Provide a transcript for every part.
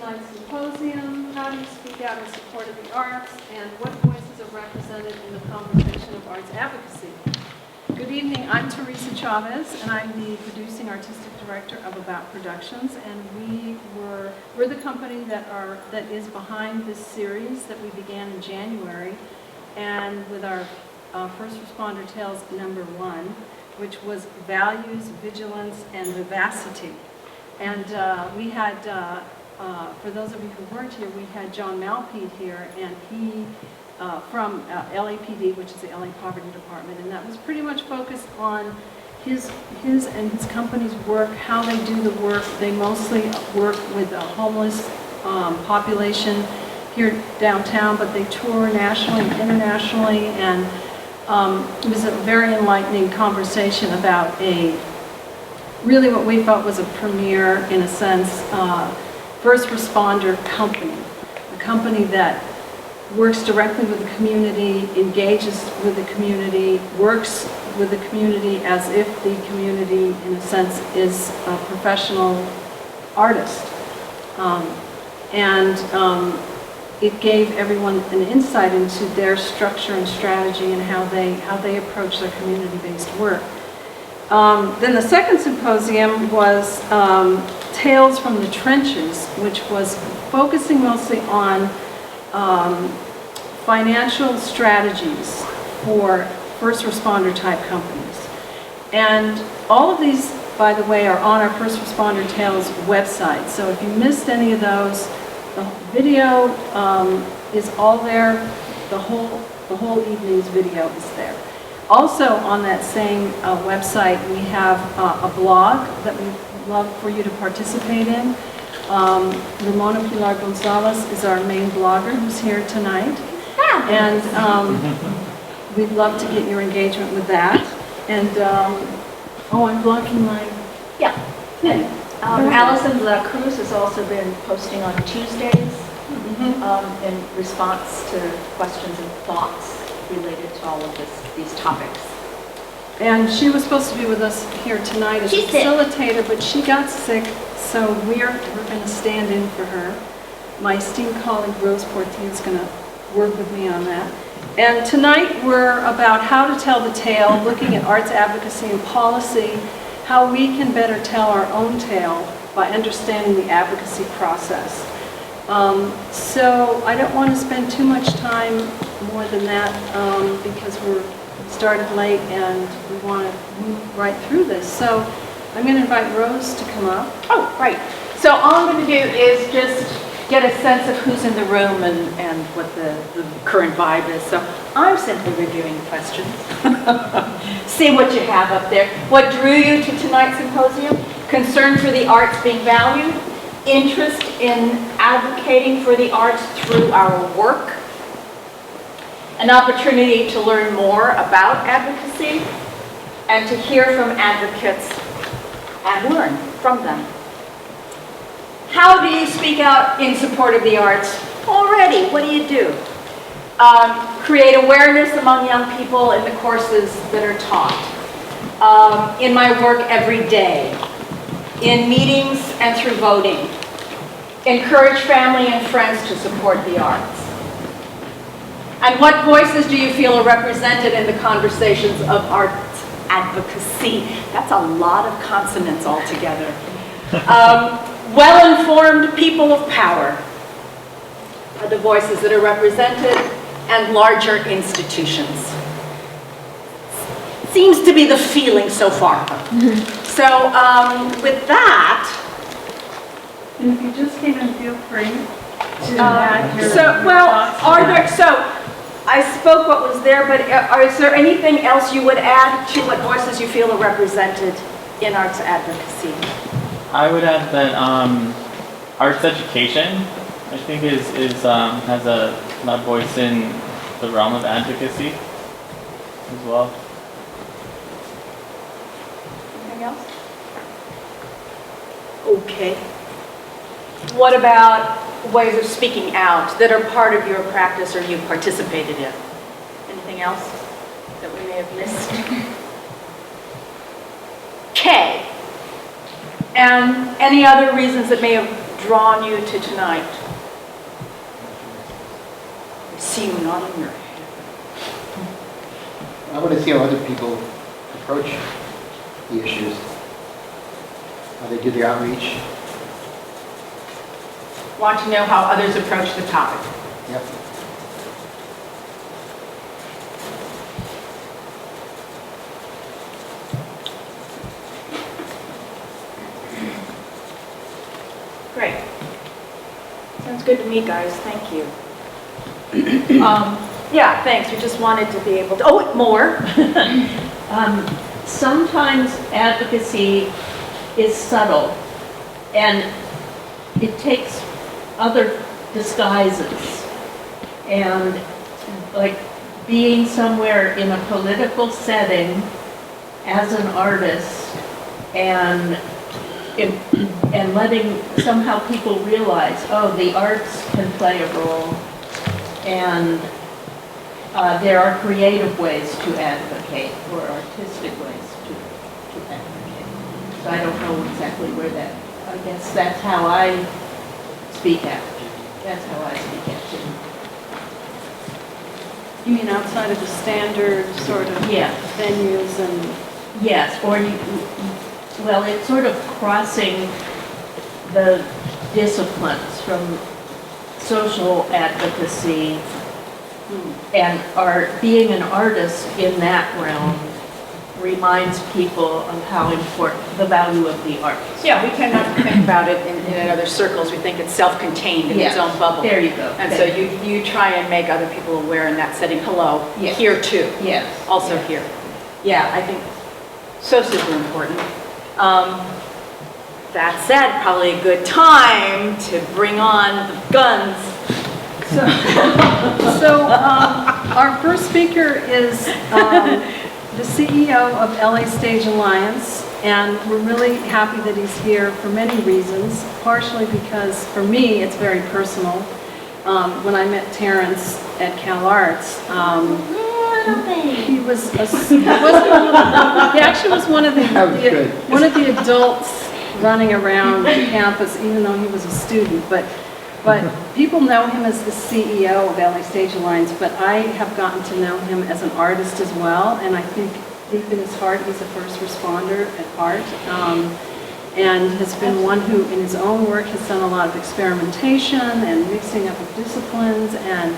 tonight's symposium, how do you speak out in support of the arts, and what voices are represented in the conversation of arts advocacy. Good evening, I'm Teresa Chavez, and I'm the producing artistic director of About Productions, and we're the company that is behind this series that we began in January, and with our First Responder Tales #1, which was Values, Vigilance, and Vivacity. And we had, for those of you who weren't here, we had John Malpede here, and he, from LAPD, which is the LA Poverty Department, and that was pretty much focused on his and his company's work, how they do the work. They mostly work with the homeless population here downtown, but they tour nationally and internationally, and it was a very enlightening conversation about really what we felt was a premier, in a sense, first responder company, a company that works directly with the community, engages with the community, works with the community as if the community, in a sense, is a professional artist. It gave everyone an insight into their structure and strategy and how they approach their community-based work. Then the second symposium was Tales from the Trenches, which was focusing mostly on financial strategies for first responder type companies. And all of these, by the way, are on our First Responder Tales website. So if you missed any of those, the video is all there. The whole evening's video is there. Also on that same website, we have a blog that we'd love for you to participate in. Ramona Pilar Gonzalez is our main blogger who's here tonight. And we'd love to get your engagement with that. And, I'm blocking my thing. Allison La Cruz has also been posting on Tuesdays in response to questions and thoughts related to all of these topics. And she was supposed to be with us here tonight as a facilitator, but she got sick, so we're going to stand in for her. My esteemed colleague Rose Portillo is going to work with me on that. And tonight we're about how to tell the tale, looking at arts advocacy and policy, how we can better tell our own tale by understanding the advocacy process. So I don't want to spend too much time more than that because we're started late and we want to move right through this. So I'm going to invite Rose to come up. Oh, right. So all I'm going to do is just get a sense of who's in the room and what the current vibe is. So I'm simply reviewing questions. See what you have up there. What drew you to tonight's symposium? Concern for the arts being valued, interest in advocating for the arts through our work, an opportunity to learn more about advocacy, and to hear from advocates and learn from them. How do you speak out in support of the arts? Already, what do? Create awareness among young people in the courses that are taught. In my work every day, in meetings and through voting. Encourage family and friends to support the arts. And what voices do you feel are represented in the conversations of arts advocacy? That's a lot of consonants altogether. Well-informed people of power are the voices that are represented, and larger institutions. Seems to be the feeling so far. So with that, And if you just came in, feel free to add your thoughts. I spoke what was there, but is there anything else you would add to what voices you feel are represented in arts advocacy? I would add that arts education, I think, has a loud voice in the realm of advocacy as well. Anything else? Okay. What about ways of speaking out that are part of your practice or you participated in? Anything else that we may have missed? Okay. And any other reasons that may have drawn you to tonight? I see you nodding your head. I want to see how other people approach the issues, how they do their outreach. Want to know how others approach the topic. Yep. Great. Sounds good to me, guys. Thank you. Yeah, thanks. We just wanted to be able to, oh, more. Sometimes advocacy is subtle and it takes other disguises. And like being somewhere in a political setting as an artist and letting somehow people realize, oh, the arts can play a role, and there are creative ways to advocate or artistic ways to advocate. So I don't know exactly where that, I guess that's how I speak out. That's how I speak out too. You mean outside of the standard sort of Yeah. venues and... Yes, or well, it's sort of crossing the disciplines from social advocacy and art. Being an artist in that realm reminds people of how important the value of the arts. Yeah, we tend not to think about it in other circles. We think it's self-contained in its Yes. own bubble. There you go. And so you try and make other people aware in that setting. Hello, Yes. here too. Yes. Also Yes. here. Yeah, I think so super important. That said, probably a good time to bring on the guns. So our first speaker is the CEO of LA Stage Alliance, and we're really happy that he's here for many reasons, partially because for me it's very personal. When I met Terrence at Cal Arts, he was he actually was one of the adults running around the campus, even though he was a student. But people know him as the CEO of LA Stage Alliance, but I have gotten to know him as an artist as well, and I think deep in his heart he's a first responder at art, and has been one who in his own work has done a lot of experimentation and mixing up of disciplines, and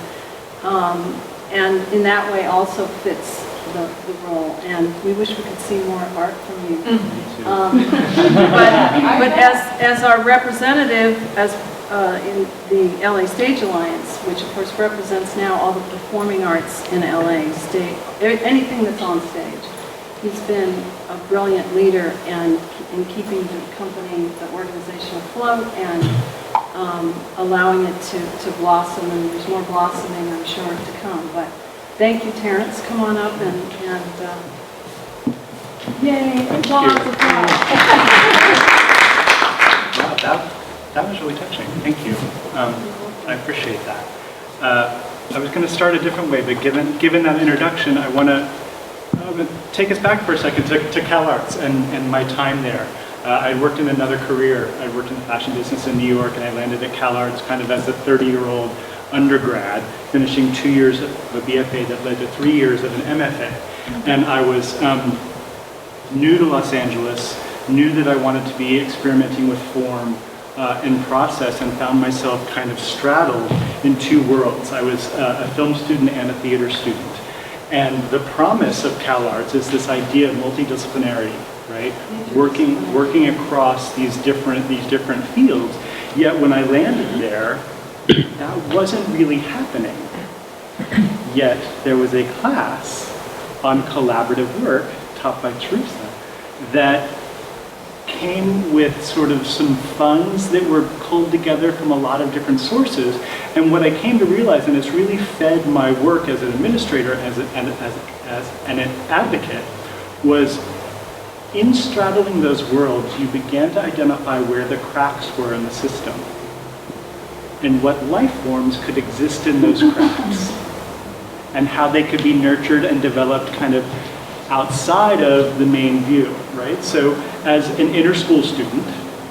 in that way also fits the role, and we wish we could see more art from you. But as our representative, as in the LA Stage Alliance, which of course represents now all the performing arts in LA, anything that's on stage. He's been a brilliant leader in keeping the company, the organization afloat, and allowing it to blossom, and there's more blossoming, I'm sure, to come. But thank you, Terrence. Come on up and yay, applause, applause. Wow, that was really touching. Thank you. I appreciate that. I was going to start a different way, but given that introduction, I want to take us back for a second to Cal Arts and my time there. I worked in another career. I worked in the fashion business in New York, and I landed at Cal Arts kind of as a 30-year-old undergrad, finishing 2 years of a BFA that led to 3 years of an MFA. And I was new to Los Angeles, knew that I wanted to be experimenting with form and process, and found myself kind of straddled in two worlds. I was a film student and a theater student. And the promise of Cal Arts is this idea of multidisciplinarity, right? Working across these different fields. Yet when I landed there, that wasn't really happening. Yet there was a class on collaborative work taught by Teresa that came with sort of some funds that were pulled together from a lot of different sources. And what I came to realize, and it's really fed my work as an administrator, as an advocate, was in straddling those worlds, you began to identify where the cracks were in the system and what life forms could exist in those cracks and how they could be nurtured and developed kind of outside of the main view, right? So as an interschool student,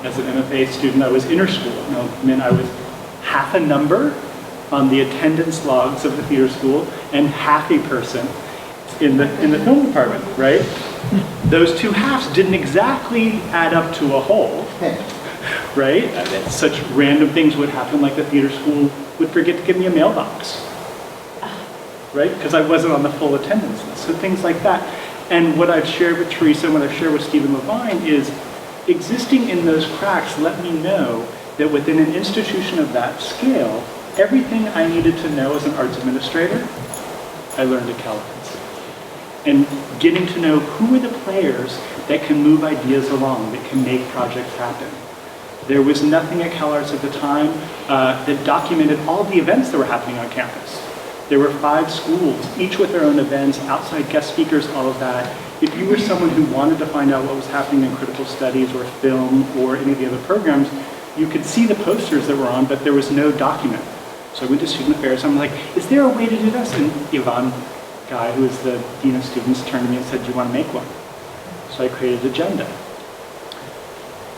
as an MFA student, I was interschool. It meant I was half a number on the attendance logs of the theater school and half a person in the film department, right? Those two halves didn't exactly add up to a whole, right? Such random things would happen, like the theater school would forget to give me a mailbox, right? Because I wasn't on the full attendance list, so things like that. And what I've shared with Teresa and what I've shared with Stephen Levine is existing in those cracks let me know that within an institution of that scale, everything I needed to know as an arts administrator, I learned at Cal Arts. And getting to know who are the players that can move ideas along, that can make projects happen. There was nothing at Cal Arts at the time that documented all the events that were happening on campus. There were 5 schools, each with their own events, outside guest speakers, all of that. If you were someone who wanted to find out what was happening in critical studies or film or any of the other programs, you could see the posters that were on, but there was no document. So I went to student affairs, I'm like, is there a way to do this? And Yvonne Guy, who is the dean of students, turned to me and said, do you want to make one? So I created an agenda.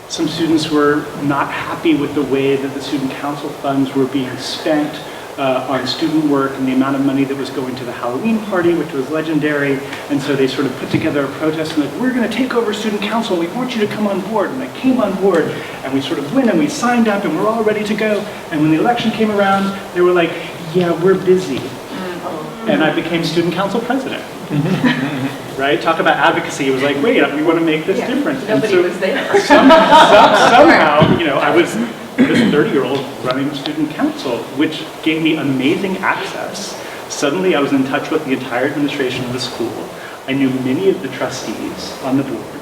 Some students were not happy with the way that the student council funds were being spent on student work and the amount of money that was going to the Halloween party, which was legendary. And so they sort of put together a protest and like, we're going to take over student council. We want you to come on board. And I came on board and we sort of went and we signed up and we're all ready to go. And when the election came around, they were like, yeah, we're busy. And I became student council president. Right? Talk about advocacy. It was like, wait, we want to make this different. Nobody was there. Somehow, you know, I was this 30-year-old running student council, which gave me amazing access. Suddenly, I was in touch with the entire administration of the school. I knew many of the trustees on the board,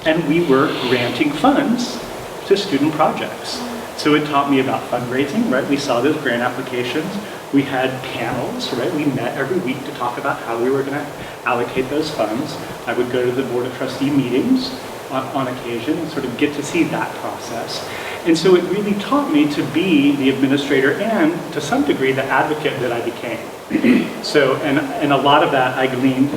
and we were granting funds to student projects. So it taught me about fundraising, right? We saw those grant applications. We had panels, right? We met every week to talk about how we were going to allocate those funds. I would go to the board of trustee meetings on occasion and sort of get to see that process. And so it really taught me to be the administrator and, to some degree, the advocate that I became. So, and a lot of that I gleaned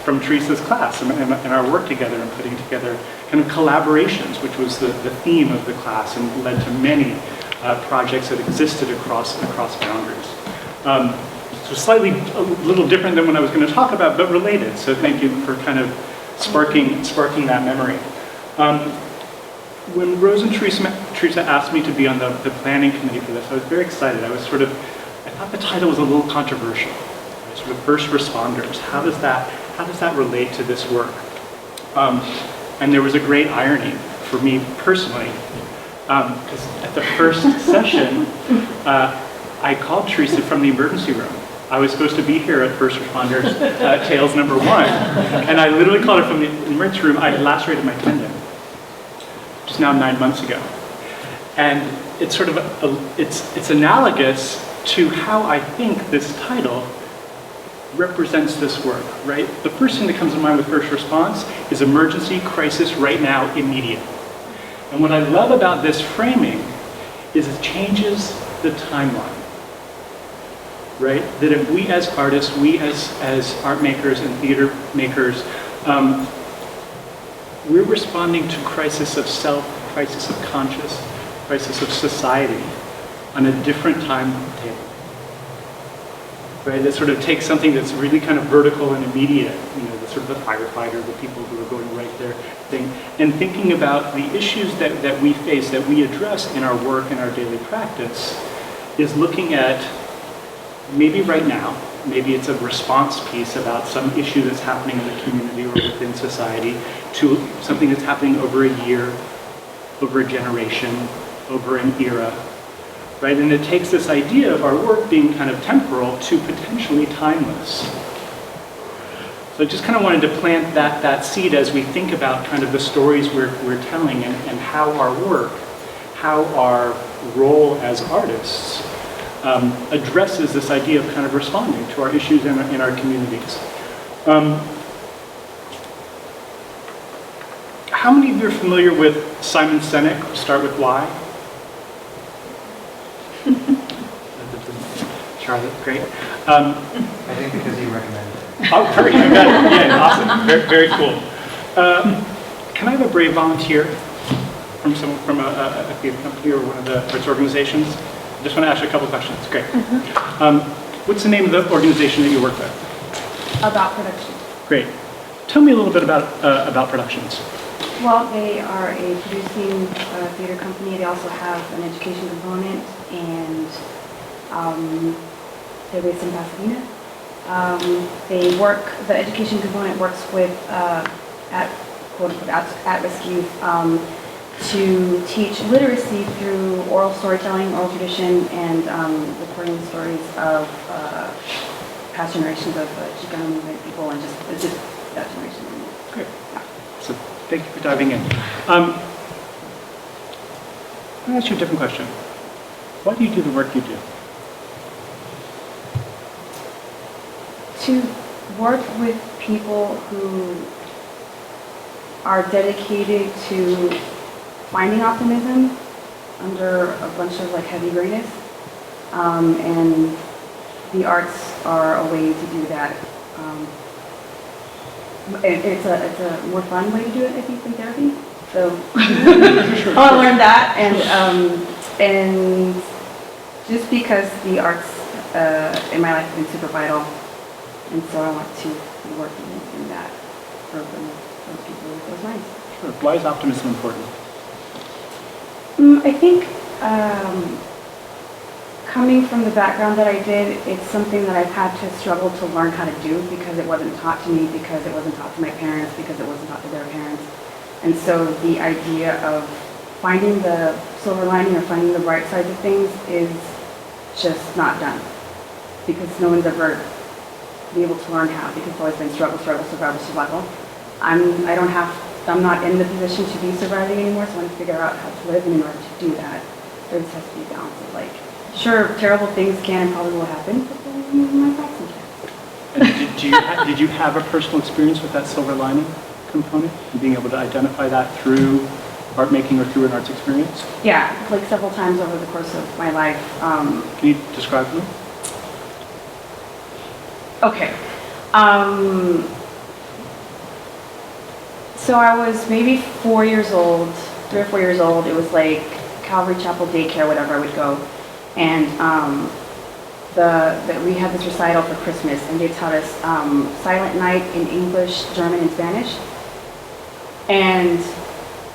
from Teresa's class and our work together and putting together kind of collaborations, which was the theme of the class and led to many projects that existed across boundaries. So a little different than what I was going to talk about, but related. So thank you for kind of sparking that memory. When Rose and Teresa asked me to be on the planning committee for this, I was very excited. I thought the title was a little controversial. Right? Sort of first responders. How does that relate to this work? And there was a great irony for me personally, because at the first session, I called Teresa from the emergency room. I was supposed to be here at First Responders Tales #1, and I literally called her from the emergency room. I had lacerated my tendon, just now 9 months ago. And it's sort of, it's analogous to how I think this title represents this work, right? The first thing that comes to mind with first response is emergency, crisis, right now, immediate. And what I love about this framing is it changes the timeline, right? That if we as artists, we as art makers and theater makers, we're responding to crisis of self, crisis of conscious, crisis of society on a different timetable. Right? That sort of takes something that's really kind of vertical and immediate, you know, the sort of the firefighter, the people who are going right there thing, and thinking about the issues that we face, that we address in our work and our daily practice, is looking at maybe right now, maybe it's a response piece about some issue that's happening in the community or within society, to something that's happening over a year, over a generation, over an era, right? And it takes this idea of our work being kind of temporal to potentially timeless. So I just kind of wanted to plant that seed as we think about kind of the stories we're telling and how our work, how our role as artists addresses this idea of kind of responding to our issues in our communities. How many of you are familiar with Simon Sinek? Start with why. Charlotte, great. I think because you recommended it. Oh, perfect. You got it. Yeah, awesome. Very, very cool. Can I have a brave volunteer from someone from a theater company or one of the arts organizations? I just want to ask you a couple questions. Great. What's the name of the organization that you work with? About production. Great. Tell me a little bit about productions. Well, they are a producing theater company. They also have an education component, and they're based in Pasadena. The education component works with at-risk youth to teach literacy through oral storytelling, oral tradition, and recording the stories of past generations of Chicano movement people and just that generation. Great. So thank you for diving in. I'm going to ask you a different question. Why do you do the work you do? To work with people who are dedicated to finding optimism under a bunch of like heavy grayness, and the arts are a way to do that. It's a more fun way to do it, I think, than therapy. So I learned that, and just because the arts in my life have been super vital, and so I want to be working in that for those people with those minds. Sure. Why is optimism important? I think coming from the background that I did, it's something that I've had to struggle to learn how to do because it wasn't taught to me, because it wasn't taught to my parents, because it wasn't taught to their parents. And so the idea of finding the silver lining or finding the bright side of things is just not done, because no one's ever been able to learn how, because it's always been struggle, survival. I'm not in the position to be surviving anymore, so I want to figure out how to live, and in order to do that, there just has to be a balance of like, sure, terrible things can and probably will happen, but then my thoughts can. And did you have a personal experience with that silver lining component and being able to identify that through art making or through an arts experience? Yeah, like several times over the course of my life. Can you describe them? Okay. So I was maybe 4 years old, 3 or 4 years old. It was like Calvary Chapel daycare, whatever, I would go. And we had this recital for Christmas, and they taught us Silent Night in English, German, and Spanish. And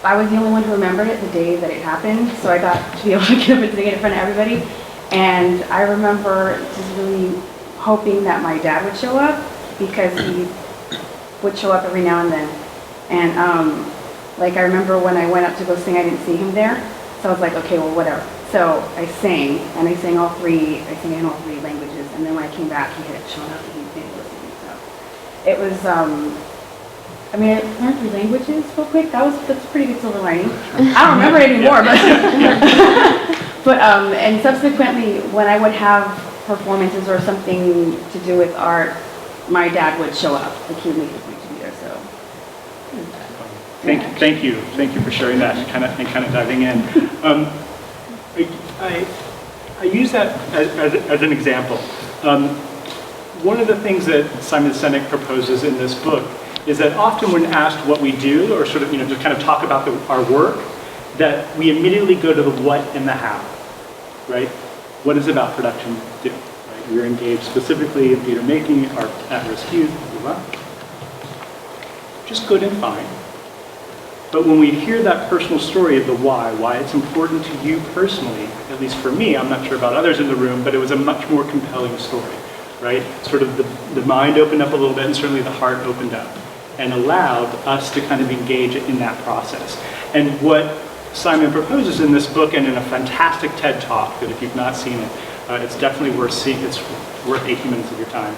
I was the only one who remembered it the day that it happened, so I got to be able to get up and sing it in front of everybody. And I remember just really hoping that my dad would show up, because he would show up every now and then. And like I remember when I went up to go sing, I didn't see him there, so I was like, okay, well, whatever. So I sang, and I sang in all three languages, and then when I came back, he had shown up and he was able to sing. So it was, I mean, I learned 3 languages real quick. That's a pretty good silver lining. I don't remember it anymore, but and subsequently, when I would have performances or something to do with art, my dad would show up. Like, he would make a point to be there. So. Thank you for sharing that and kind of diving in. I use that as an example. One of the things that Simon Sinek proposes in this book is that often when asked what we do, or sort of, to kind of talk about our work, that we immediately go to the what and the how, right? What does About Production do? Right? We're engaged specifically in theater making, art at-risk youth, blah, blah. Just good and fine. But when we hear that personal story of the why it's important to you personally, at least for me, I'm not sure about others in the room, but it was a much more compelling story, right? Sort of the mind opened up a little bit, and certainly the heart opened up and allowed us to kind of engage in that process. And what Simon proposes in this book, and in a fantastic TED Talk, that if you've not seen it, it's definitely worth seeing. It's worth 18 minutes of your time,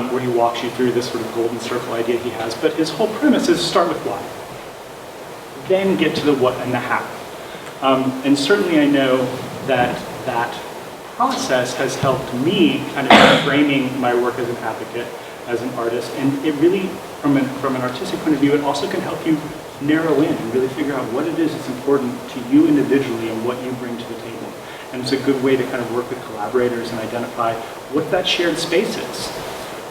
where he walks you through this sort of golden circle idea he has. But his whole premise is start with why, then get to the what and the how. And certainly I know that that process has helped me kind of framing my work as an advocate, as an artist, and it really, from an artistic point of view, it also can help you narrow in and really figure out what it is that's important to you individually and what you bring to the table. And it's a good way to kind of work with collaborators and identify what that shared space is,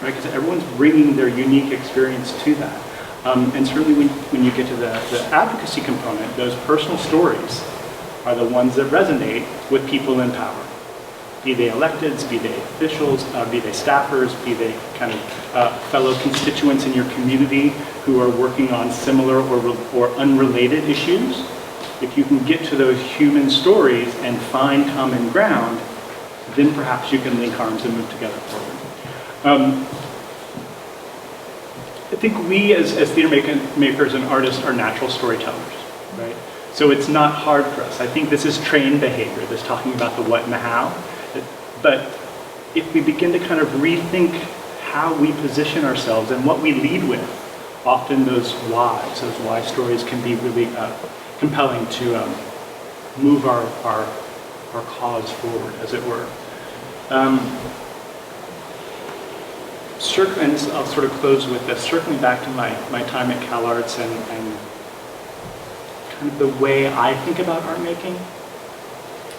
right? Because everyone's bringing their unique experience to that. And certainly when you get to the advocacy component, those personal stories are the ones that resonate with people in power. Be they electeds, be they officials, be they staffers, be they kind of fellow constituents in your community who are working on similar or unrelated issues. If you can get to those human stories and find common ground, then perhaps you can link arms and move together forward. I think we as theater makers and artists are natural storytellers, right? So it's not hard for us. I think this is trained behavior, this talking about the what and the how. But if we begin to kind of rethink how we position ourselves and what we lead with, often those why stories can be really compelling to move our cause forward, as it were. And I'll sort of close with this, circling back to my time at CalArts and kind of the way I think about art making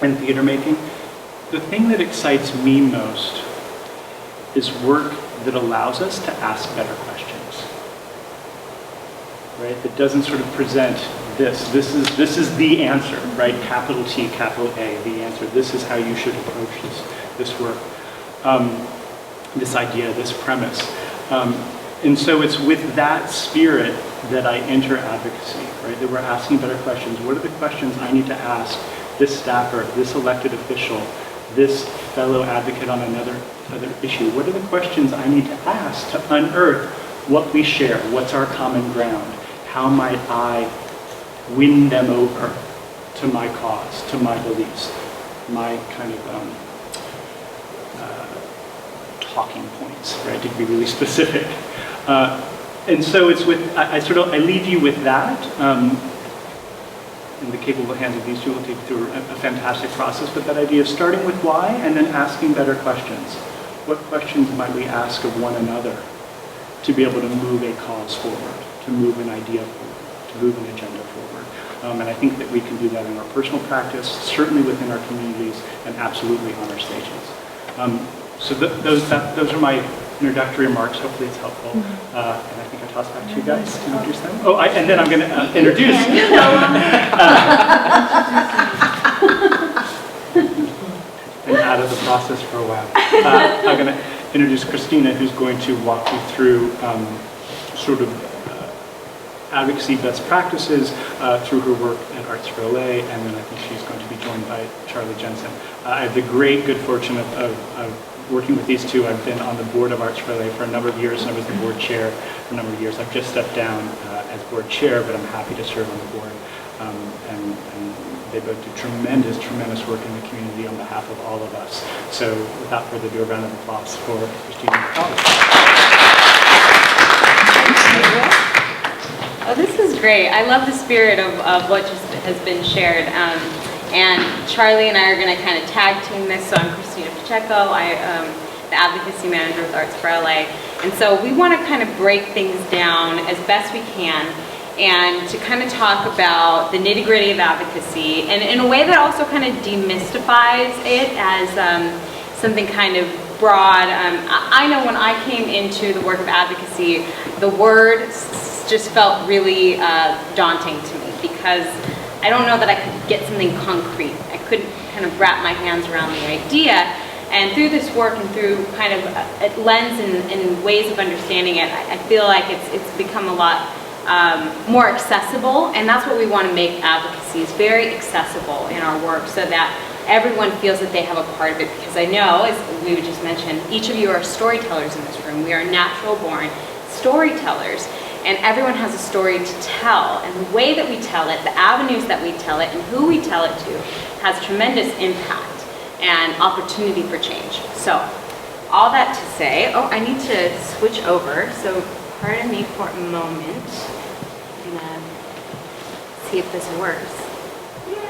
and theater making. The thing that excites me most is work that allows us to ask better questions, right? That doesn't sort of present this is the answer, right? Capital T, capital A, the answer. This is how you should approach this work, this idea, this premise. And so it's with that spirit that I enter advocacy, right? That we're asking better questions. What are the questions I need to ask this staffer, this elected official, this fellow advocate on another issue? What are the questions I need to ask to unearth what we share? What's our common ground? How might I win them over to my cause, to my beliefs, my kind of talking points, right? To be really specific. And so it's with, I leave you with that. In the capable hands of these two, will take you through a fantastic process, but that idea of starting with why and then asking better questions. What questions might we ask of one another to be able to move a cause forward, to move an idea forward, to move an agenda forward? And I think that we can do that in our personal practice, certainly within our communities, and absolutely on our stages. So those are my introductory remarks. Hopefully it's helpful. And I think I toss back to you guys to introduce them. Oh, and then I'm going to introduce. Been out of the process for a while. I'm going to introduce Christina, who's going to walk you through sort of advocacy best practices through her work at Arts for LA, and then I think she's going to be joined by Charlie Jensen. I have the great good fortune of working with these two. I've been on the board of Arts for LA for a number of years, and I was the board chair for a number of years. I've just stepped down as board chair, but I'm happy to serve on the board. And they both do tremendous work in the community on behalf of all of us. So without further ado, a round of applause for Christina and Charlie. Oh, this is great. I love the spirit of what just has been shared. And Charlie and I are going to kind of tag team this. So I'm Christina Pacheco. I am the advocacy manager with Arts for LA. And so we want to kind of break things down as best we can and to kind of talk about the nitty-gritty of advocacy and in a way that also kind of demystifies it as something kind of broad. I know when I came into the work of advocacy, the word just felt really daunting to me because I don't know that I could get something concrete. I couldn't kind of wrap my hands around the idea. And through this work and through kind of a lens and ways of understanding it, I feel like it's become a lot more accessible. And that's what we want to make advocacy, is very accessible in our work so that everyone feels that they have a part of it. Because I know, as we just mentioned, each of you are storytellers in this room. We are natural born storytellers. And everyone has a story to tell, and the way that we tell it, the avenues that we tell it, and who we tell it to has tremendous impact and opportunity for change. So, all that to say, I need to switch over, so pardon me for a moment. I'm gonna see if this works.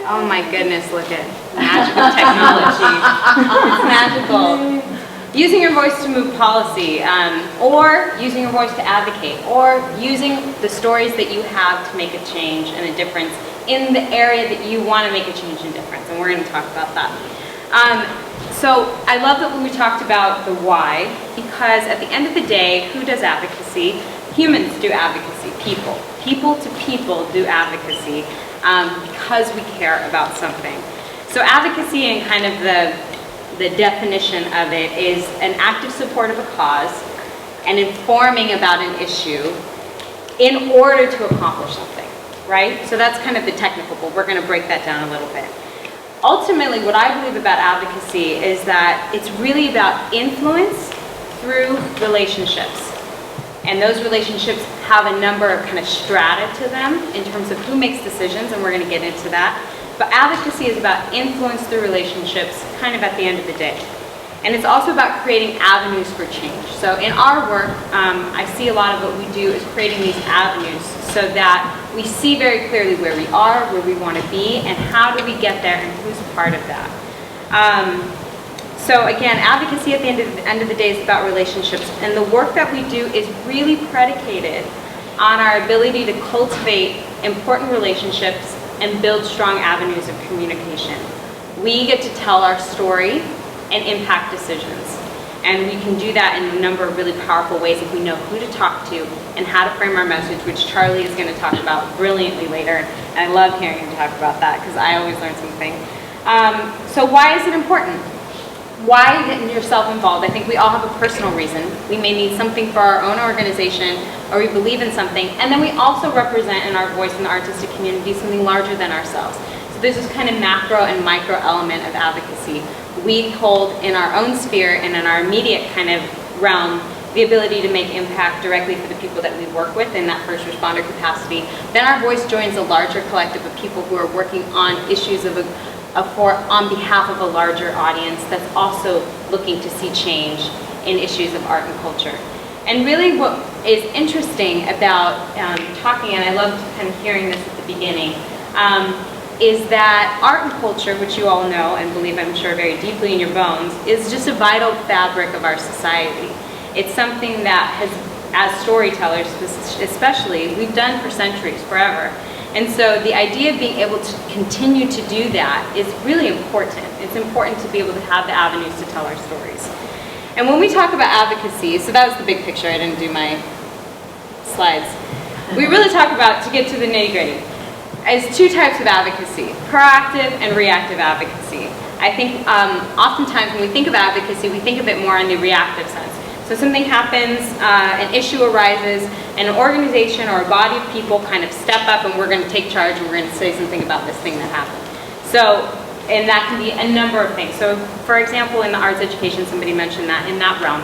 Oh my goodness, look at magical technology. It's magical. Using your voice to move policy, or using your voice to advocate, or using the stories that you have to make a change and a difference in the area that you want to make a change and difference, and we're going to talk about that. So I love that when we talked about the why, because at the end of the day, who does advocacy? Humans do advocacy. people. People to people do advocacy because we care about something. So advocacy and kind of the definition of it is an active support of a cause and informing about an issue in order to accomplish something, right? So that's kind of the technical, but we're going to break that down a little bit. Ultimately, what I believe about advocacy is that it's really about influence through relationships. And those relationships have a number of kind of strata to them in terms of who makes decisions, and we're going to get into that. But advocacy is about influence through relationships kind of at the end of the day. And it's also about creating avenues for change. So in our work, I see a lot of what we do is creating these avenues so that we see very clearly where we are, where we want to be, and how do we get there, and who's part of that. So again, advocacy at the end of the day is about relationships, and the work that we do is really predicated on our ability to cultivate important relationships and build strong avenues of communication. We get to tell our story and impact decisions, and we can do that in a number of really powerful ways if we know who to talk to and how to frame our message, which Charlie is going to talk about brilliantly later, and I love hearing him talk about that because I always learn something. So why is it important? Why get yourself involved? I think we all have a personal reason. We may need something for our own organization, or we believe in something, and then we also represent in our voice in the artistic community something larger than ourselves. So there's this kind of macro and micro element of advocacy. We hold in our own sphere and in our immediate kind of realm the ability to make impact directly for the people that we work with in that first responder capacity. Then our voice joins a larger collective of people who are working on issues on behalf of a larger audience that's also looking to see change in issues of art and culture. And really what is interesting about talking, and I loved kind of hearing this at the beginning, is that art and culture, which you all know and believe, I'm sure, very deeply in your bones, is just a vital fabric of our society. It's something that has, as storytellers especially, we've done for centuries, forever. And so the idea of being able to continue to do that is really important. It's important to be able to have the avenues to tell our stories. And when we talk about advocacy, so that was the big picture, I didn't do my slides. We really talk about, to get to the nitty-gritty, as two types of advocacy, proactive and reactive advocacy. I think oftentimes when we think of advocacy, we think of it more in the reactive sense. So something happens, an issue arises, and an organization or a body of people kind of step up and we're going to take charge and we're going to say something about this thing that happened. So, and that can be a number of things. So for example, in the arts education, somebody mentioned that in that realm.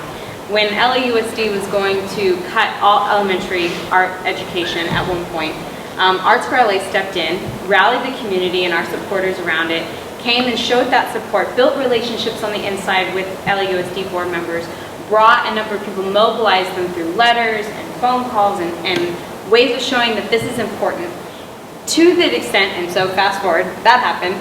When LAUSD was going to cut all elementary art education at one point, Arts for LA stepped in, rallied the community and our supporters around it, came and showed that support, built relationships on the inside with LAUSD board members, brought a number of people, mobilized them through letters and phone calls and ways of showing that this is important, to the extent, and so fast forward, that happened,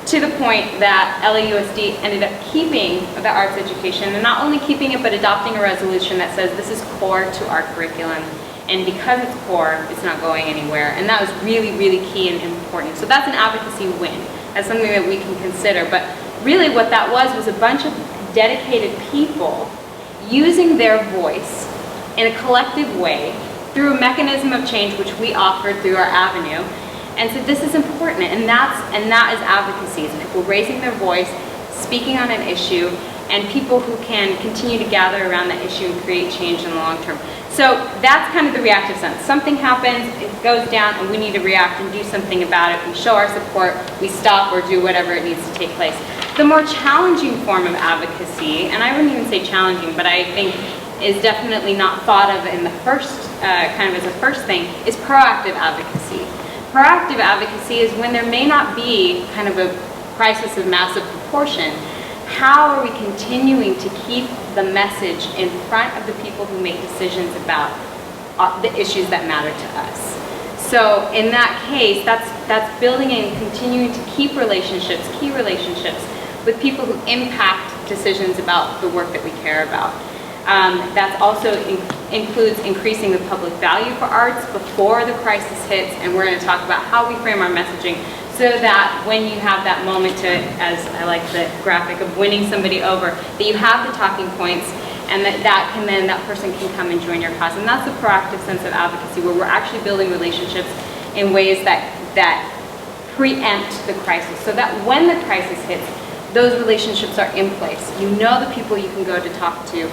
to the point that LAUSD ended up keeping the arts education, and not only keeping it, but adopting a resolution that says this is core to our curriculum, and because it's core, it's not going anywhere, and that was really, really key and important. So that's an advocacy win. That's something that we can consider, but really what that was a bunch of dedicated people using their voice in a collective way through a mechanism of change which we offered through our avenue, and so this is important, and that is advocacy. It's people raising their voice, speaking on an issue, and people who can continue to gather around that issue and create change in the long term. So that's kind of the reactive sense. Something happens, it goes down, and we need to react and do something about it. We show our support, we stop or do whatever it needs to take place. The more challenging form of advocacy, and I wouldn't even say challenging, but I think is definitely not thought of in the first, kind of as a first thing, is proactive advocacy. Proactive advocacy is when there may not be kind of a crisis of massive proportion. How are we continuing to keep the message in front of the people who make decisions about the issues that matter to us? So in that case, that's building and continuing to keep relationships, key relationships, with people who impact decisions about the work that we care about. That also includes increasing the public value for arts before the crisis hits, and we're going to talk about how we frame our messaging so that when you have that moment to, as I like the graphic of winning somebody over, that you have the talking points and that person can come and join your cause. And that's the proactive sense of advocacy, where we're actually building relationships in ways that preempt the crisis, so that when the crisis hits, those relationships are in place. You know the people you can go to talk to,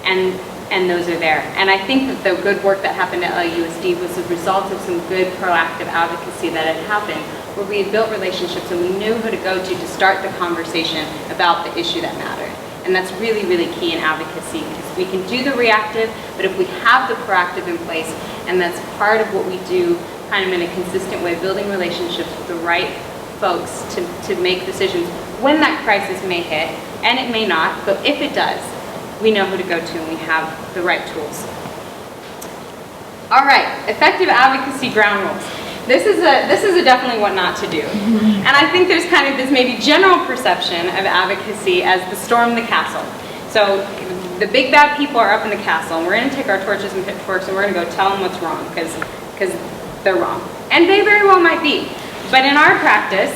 and those are there. And I think that the good work that happened at LUSD was a result of some good proactive advocacy that had happened, where we had built relationships and we knew who to go to start the conversation about the issue that mattered. And that's really, really key in advocacy, because we can do the reactive, but if we have the proactive in place, and that's part of what we do kind of in a consistent way, building relationships with the right folks to make decisions when that crisis may hit, and it may not, but if it does, we know who to go to and we have the right tools. All right, effective advocacy ground rules. This is a definitely what not to do. And I think there's kind of this maybe general perception of advocacy as the storm the castle. So the big bad people are up in the castle, and we're going to take our torches and pitchforks and we're going to go tell them what's wrong, because they're wrong. And they very well might be. But in our practice,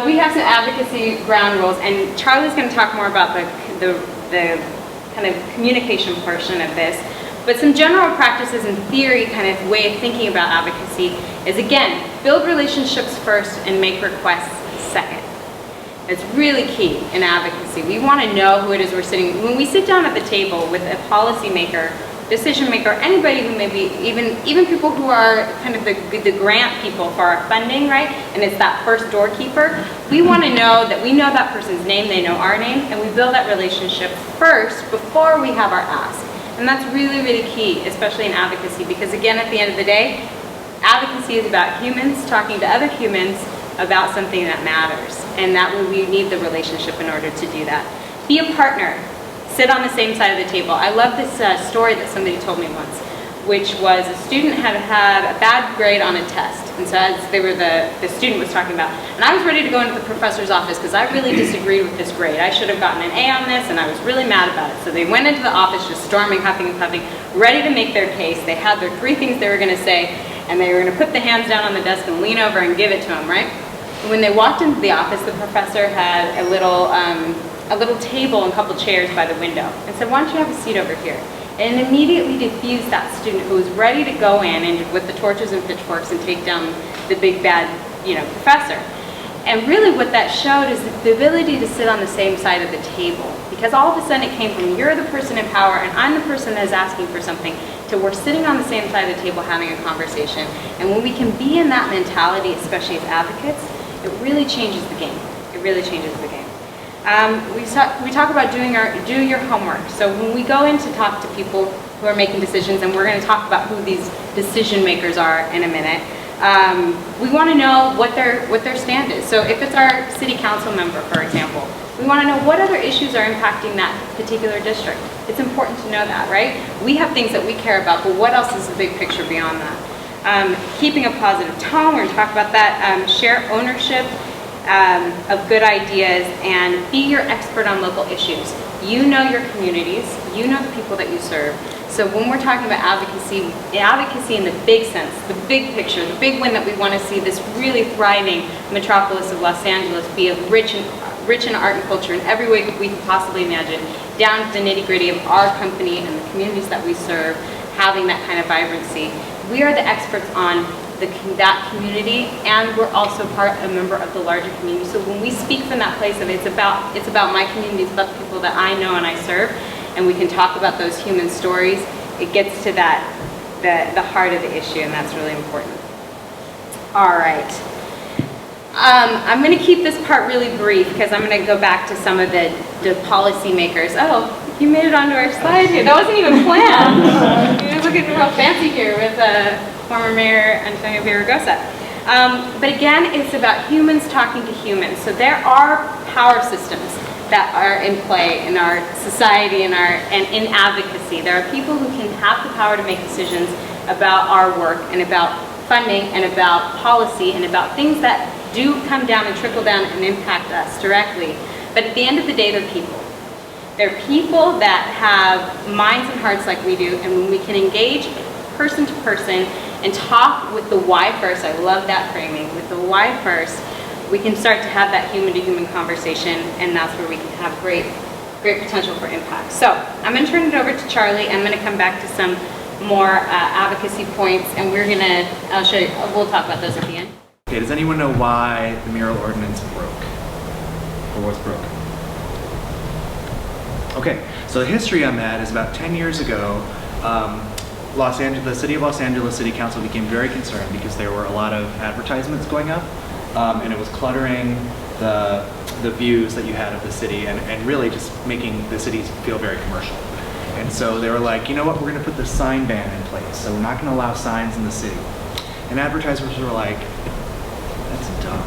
we have some advocacy ground rules, and Charlie's going to talk more about the kind of communication portion of this. But some general practices and theory kind of way of thinking about advocacy is, again, build relationships first and make requests second. It's really key in advocacy. We want to know who it is we're sitting. When we sit down at the table with a policymaker, decision maker, anybody who may be, even people who are kind of the grant people for our funding, right? And it's that first doorkeeper. We want to know that we know that person's name, they know our name, and we build that relationship first before we have our ask. And that's really, really key, especially in advocacy, because again, at the end of the day, advocacy is about humans talking to other humans about something that matters. And that we need the relationship in order to do that. Be a partner. Sit on the same side of the table. I love this story that somebody told me once, which was a student had a bad grade on a test. And so as the student was talking about, and I was ready to go into the professor's office because I really disagreed with this grade. I should have gotten an A on this, and I was really mad about it. So they went into the office just storming, huffing and puffing, ready to make their case. They had their 3 things they were going to say, and they were going to put the hands down on the desk and lean over and give it to him, right? And when they walked into the office, the professor had a little table and a couple chairs by the window and said, why don't you have a seat over here? And immediately diffused that student who was ready to go in and with the torches and pitchforks and take down the big bad, professor. And really what that showed is the ability to sit on the same side of the table, because all of a sudden it came from you're the person in power and I'm the person that's asking for something, to we're sitting on the same side of the table having a conversation. And when we can be in that mentality, especially as advocates, it really changes the game. It really changes the game. We talk about do your homework. So when we go in to talk to people who are making decisions, and we're going to talk about who these decision makers are in a minute, we want to know what their stand is. So if it's our city council member, for example, we want to know what other issues are impacting that particular district. It's important to know that, right? We have things that we care about, but what else is the big picture beyond that? Keeping a positive tone, we're going to talk about that. Share ownership of good ideas, and be your expert on local issues. You know your communities, you know the people that you serve. So when we're talking about advocacy in the big sense, the big picture, the big win that we want to see this really thriving metropolis of Los Angeles be rich in art and culture in every way we can possibly imagine, down to the nitty-gritty of our company and the communities that we serve, having that kind of vibrancy. We are the experts on that community, and we're also a member of the larger community. So when we speak from that place of it's about my community, it's about the people that I know and I serve, and we can talk about those human stories, it gets to the heart of the issue, and that's really important. All right. I'm going to keep this part really brief because I'm going to go back to some of the policymakers. Oh, you made it onto our slide here. That wasn't even planned. You're looking real fancy here with former Mayor Antonio Villaraigosa. But again, it's about humans talking to humans. So there are power systems that are in play in our society and in advocacy. There are people who can have the power to make decisions about our work and about funding and about policy and about things that do come down and trickle down and impact us directly. But at the end of the day, they're people. They're people that have minds and hearts like we do, and when we can engage person to person and talk with the why first, I love that framing, with the why first, we can start to have that human-to-human conversation, and that's where we can have great great potential for impact. So I'm going to turn it over to Charlie. I'm going to come back to some more advocacy points, and I'll show you, we'll talk about those at the end. Okay, does anyone know why the mural ordinance broke? Or was broken? Okay, so the history on that is about 10 years ago, the City of Los Angeles City Council became very concerned because there were a lot of advertisements going up, and it was cluttering the views that you had of the city and really just making the cities feel very commercial. And so they were like, you know what, we're going to put this sign ban in place, so we're not going to allow signs in the city. And advertisers were like, that's dumb.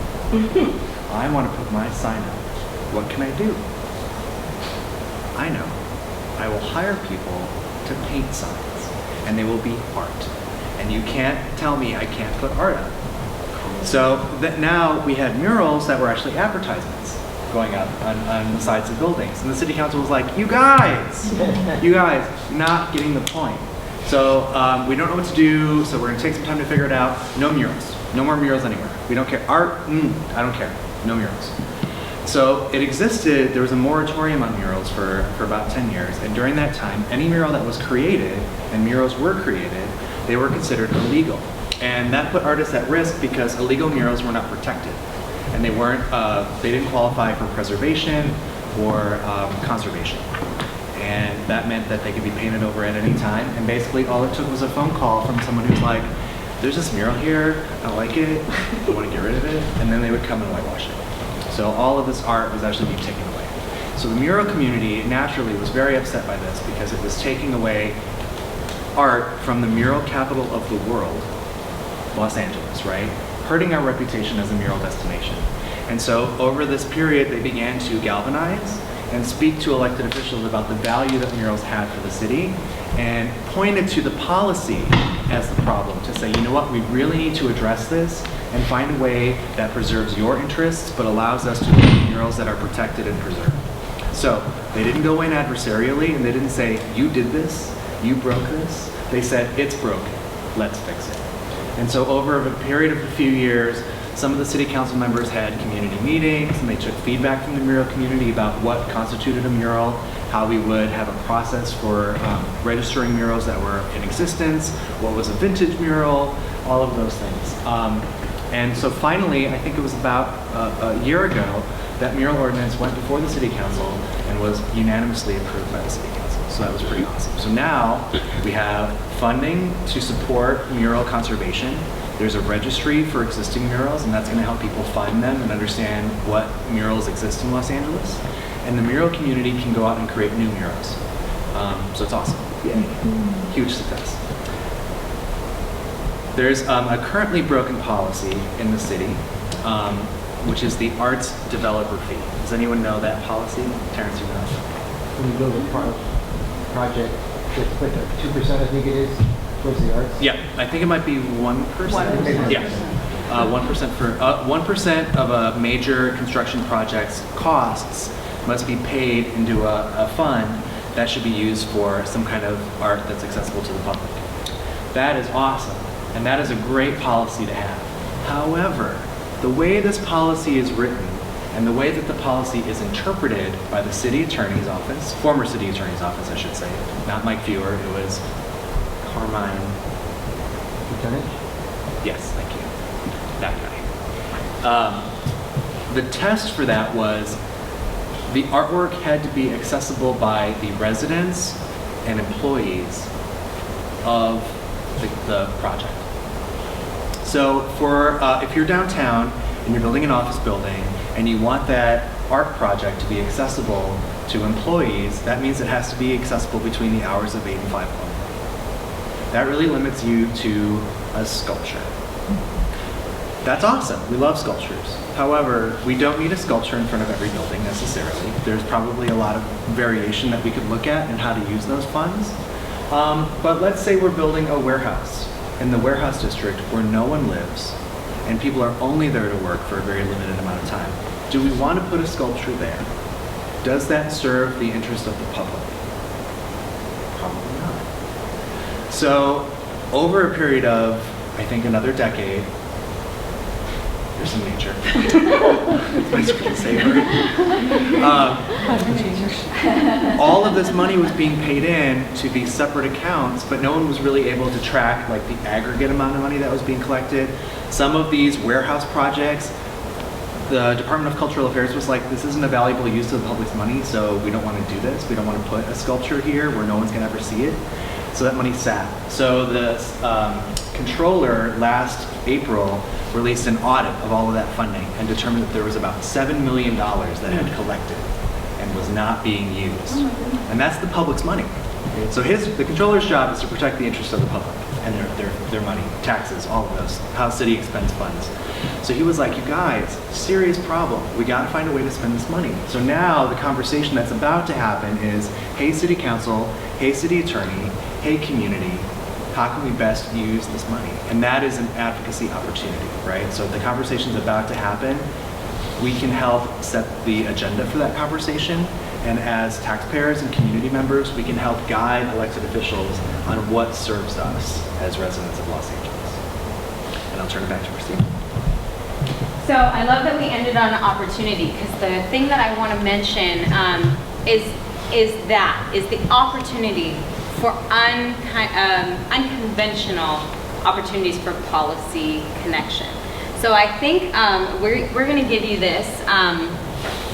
I want to put my sign up. What can I do? I know. I will hire people to paint signs, and they will be art. And you can't tell me I can't put art up. So that now we had murals that were actually advertisements going up on the sides of buildings. And the city council was like, you guys, not getting the point. So we don't know what to do, so we're going to take some time to figure it out. No murals. No more murals anywhere. We don't care. Art, I don't care. No murals. So it existed, there was a moratorium on murals for about 10 years, and during that time, any mural that was created, and murals were created, they were considered illegal. And that put artists at risk because illegal murals were not protected. And they didn't qualify for preservation or conservation. And that meant that they could be painted over at any time, and basically all it took was a phone call from someone who's like, there's this mural here, I like it, I want to get rid of it, and then they would come and whitewash it. So all of this art was actually being taken away. So the mural community naturally was very upset by this because it was taking away art from the mural capital of the world, Los Angeles, right? Hurting our reputation as a mural destination. And so over this period, they began to galvanize and speak to elected officials about the value that murals had for the city and pointed to the policy as the problem to say, you know what, we really need to address this and find a way that preserves your interests but allows us to make murals that are protected and preserved. So they didn't go in adversarially and they didn't say, you did this, you broke this. They said, it's broken, let's fix it. And so over a period of a few years, some of the city council members had community meetings and they took feedback from the mural community about what constituted a mural, how we would have a process for registering murals that were in existence, what was a vintage mural, all of those things. And so finally, I think it was about a year ago, that mural ordinance went before the city council and was unanimously approved by the city council. So that was pretty awesome. So now we have funding to support mural conservation. There's a registry for existing murals, and that's going to help people find them and understand what murals exist in Los Angeles. And the mural community can go out and create new murals. So it's awesome. Yeah. Huge success. There's a currently broken policy in the city, which is the arts developer fee. Does anyone know that policy? Terrence, you know? When you build a project, it's like 2%, I think it is, towards the arts. Yeah, I think it might be 1%. 1%. Yeah, 1% for 1% of a major construction project's costs must be paid into a fund that should be used for some kind of art that's accessible to the public. That is awesome, and that is a great policy to have. However, the way this policy is written and the way that the policy is interpreted by the city attorney's office, former city attorney's office, I should say, not Mike Fewer, it was Carmine. Lieutenant? Yes, thank you. That guy. The test for that was the artwork had to be accessible by the residents and employees of the project. So for if you're downtown and you're building an office building and you want that art project to be accessible to employees, that means it has to be accessible between the hours of 8 and 5 o'clock. That really limits you to a sculpture. That's awesome. We love sculptures. However, we don't need a sculpture in front of every building necessarily. There's probably a lot of variation that we could look at in how to use those funds. But let's say we're building a warehouse in the warehouse district where no one lives and people are only there to work for a very limited amount of time. Do we want to put a sculpture there? Does that serve the interest of the public? Probably not. So over a period of, I think, another decade, there's some nature. It's my screensaver. all of this money was being paid in to these separate accounts, but no one was really able to track like the aggregate amount of money that was being collected. Some of these warehouse projects, the Department of Cultural Affairs was like, this isn't a valuable use of the public's money, so we don't want to do this. We don't want to put a sculpture here where no one's going to ever see it. So that money sat. So the controller last April released an audit of all of that funding and determined that there was about $7 million that had collected and was not being used. And that's the public's money. So the controller's job is to protect the interests of the public and their money, taxes, all of those, how city expends funds. So he was like, you guys, serious problem. We got to find a way to spend this money. So now the conversation that's about to happen is, hey, city council, hey, city attorney, hey, community, how can we best use this money? And that is an advocacy opportunity, right? So the conversation's about to happen. We can help set the agenda for that conversation. And as taxpayers and community members, we can help guide elected officials on what serves us as residents of Los Angeles. And I'll turn it back to Christine. So I love that we ended on an opportunity, because the thing that I want to mention is the opportunity for unconventional opportunities for policy connection. So I think we're going to give you this,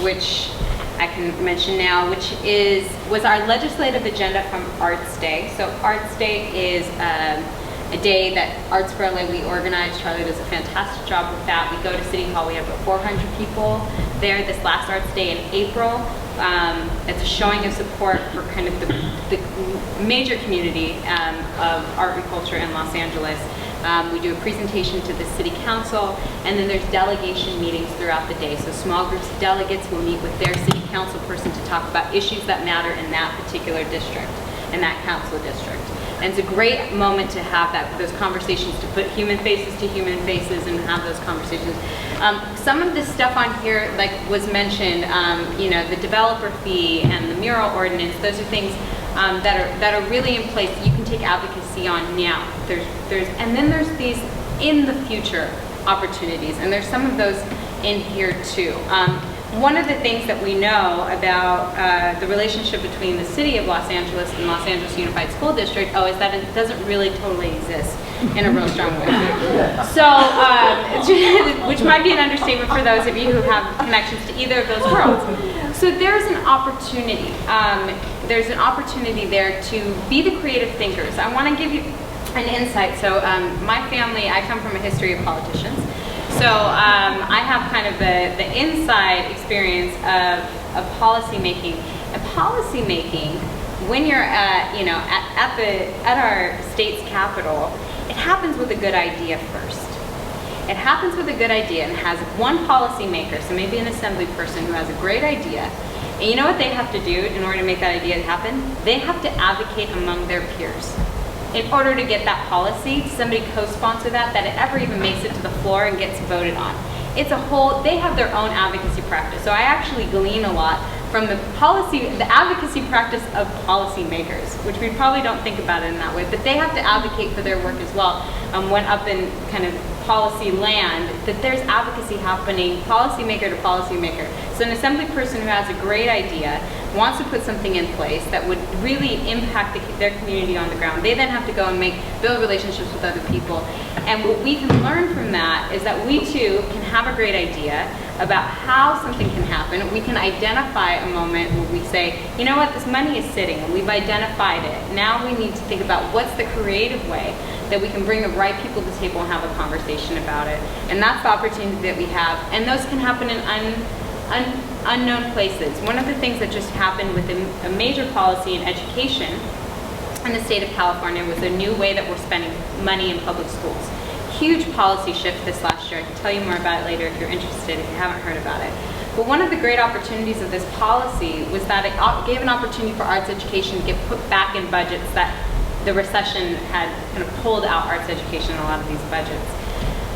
which I can mention now, which was our legislative agenda from Arts Day. So Arts Day is a day that Arts for LA we organize. Charlie does a fantastic job with that. We go to City Hall. We have about 400 people there this last Arts Day in April. It's a showing of support for kind of the major community of art and culture in Los Angeles. We do a presentation to the City Council, and then there's delegation meetings throughout the day. So small groups of delegates will meet with their City Council person to talk about issues that matter in that particular district, in that council district. And it's a great moment to have those conversations, to put human faces to human faces and have those conversations. Some of this stuff on here, like was mentioned, the developer fee and the mural ordinance, those are things that are really in place that you can take advocacy on now. And then there's these in the future opportunities, and there's some of those in here too. One of the things that we know about the relationship between the City of Los Angeles and Los Angeles Unified School District, is that it doesn't really totally exist in a real strong way. So, which might be an understatement for those of you who have connections to either of those worlds. So there's an opportunity. There's an opportunity there to be the creative thinkers. I want to give you an insight. So my family, I come from a history of politicians. So I have kind of the inside experience of policy making. And policy making, when you're at our state's capital, it happens with a good idea first. It happens with a good idea and has one policymaker, so maybe an assembly person who has a great idea. And you know what they have to do in order to make that idea happen? They have to advocate among their peers. In order to get that policy, somebody co-sponsor that it ever even makes it to the floor and gets voted on. They have their own advocacy practice. So I actually glean a lot from the advocacy practice of policymakers, which we probably don't think about it in that way, but they have to advocate for their work as well. When up in kind of policy land, that there's advocacy happening, policymaker to policymaker. So an assembly person who has a great idea, wants to put something in place that would really impact their community on the ground. They then have to go and build relationships with other people. And what we can learn from that is that we too can have a great idea about how something can happen. We can identify a moment where we say, you know what, this money is sitting and we've identified it. Now we need to think about what's the creative way that we can bring the right people to the table and have a conversation about it. And that's the opportunity that we have. And those can happen in unknown places. One of the things that just happened with a major policy in education in the state of California was a new way that we're spending money in public schools. Huge policy shift this last year. I can tell you more about it later if you're interested, if you haven't heard about it. But one of the great opportunities of this policy was that it gave an opportunity for arts education to get put back in budgets that the recession had kind of pulled out arts education in a lot of these budgets.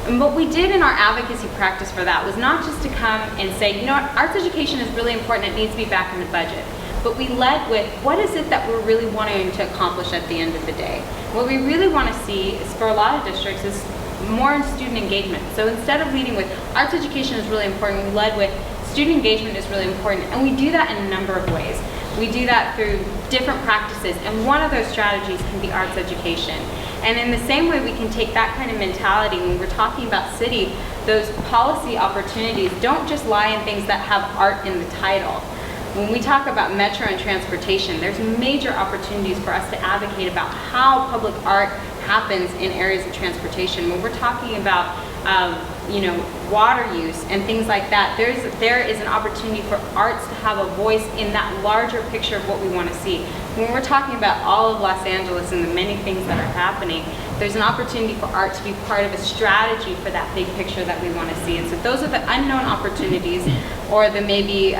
And what we did in our advocacy practice for that was not just to come and say, you know what, arts education is really important, it needs to be back in the budget. But we led with, what is it that we're really wanting to accomplish at the end of the day? What we really want to see is, for a lot of districts, is more in student engagement. So instead of leading with, arts education is really important, we led with, student engagement is really important. And we do that in a number of ways. We do that through different practices, and one of those strategies can be arts education. And in the same way, we can take that kind of mentality when we're talking about city. Those policy opportunities don't just lie in things that have art in the title. When we talk about metro and transportation, there's major opportunities for us to advocate about how public art happens in areas of transportation. When we're talking about water use and things like that, there is an opportunity for arts to have a voice in that larger picture of what we want to see. When we're talking about all of Los Angeles and the many things that are happening, there's an opportunity for art to be part of a strategy for that big picture that we want to see. And so those are the unknown opportunities, or the maybe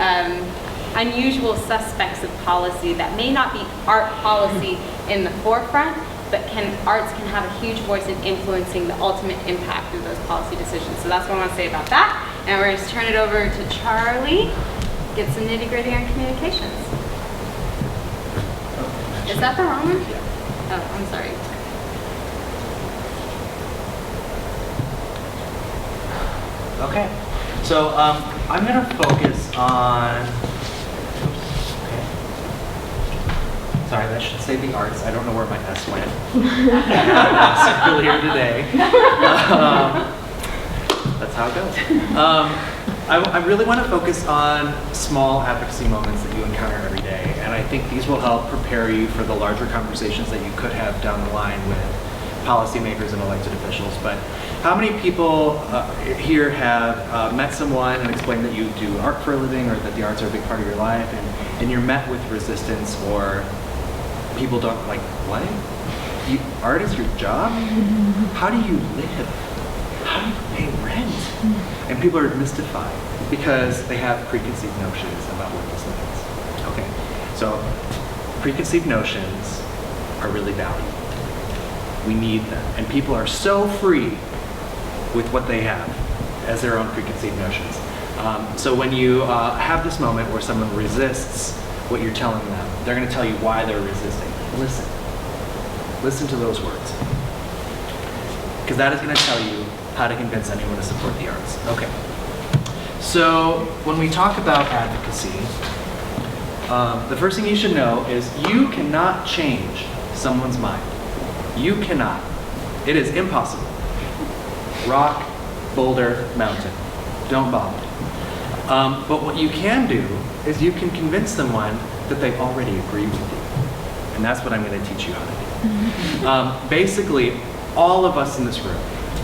unusual suspects of policy that may not be art policy in the forefront, but arts can have a huge voice in influencing the ultimate impact of those policy decisions. So that's what I want to say about that. And we're going to turn it over to Charlie, get some nitty gritty on communications. Is that the wrong one? Oh, I'm sorry. Okay, so I'm going to focus on, sorry, that should say the arts. I don't know where my S went. Earlier today. That's how it goes. I really want to focus on small advocacy moments that you encounter every day, and I think these will help prepare you for the larger conversations that you could have down the line with policymakers and elected officials. But how many people here have met someone and explained that you do art for a living, or that the arts are a big part of your life, and you're met with resistance, or people don't like, what? Art is your job? How do you live? How do you pay rent? And people are mystified because they have preconceived notions about what this means. Okay, so preconceived notions are really valuable. We need them. And people are so free with what they have as their own preconceived notions. So when you have this moment where someone resists what you're telling them, they're going to tell you why they're resisting. Listen. Listen to those words. Because that is going to tell you how to convince anyone to support the arts. Okay. So when we talk about advocacy, the first thing you should know is you cannot change someone's mind. You cannot. It is impossible. Rock, boulder, mountain. Don't bother. But what you can do is you can convince someone that they already agree with you. And that's what I'm going to teach you how to do. Basically, all of us in this room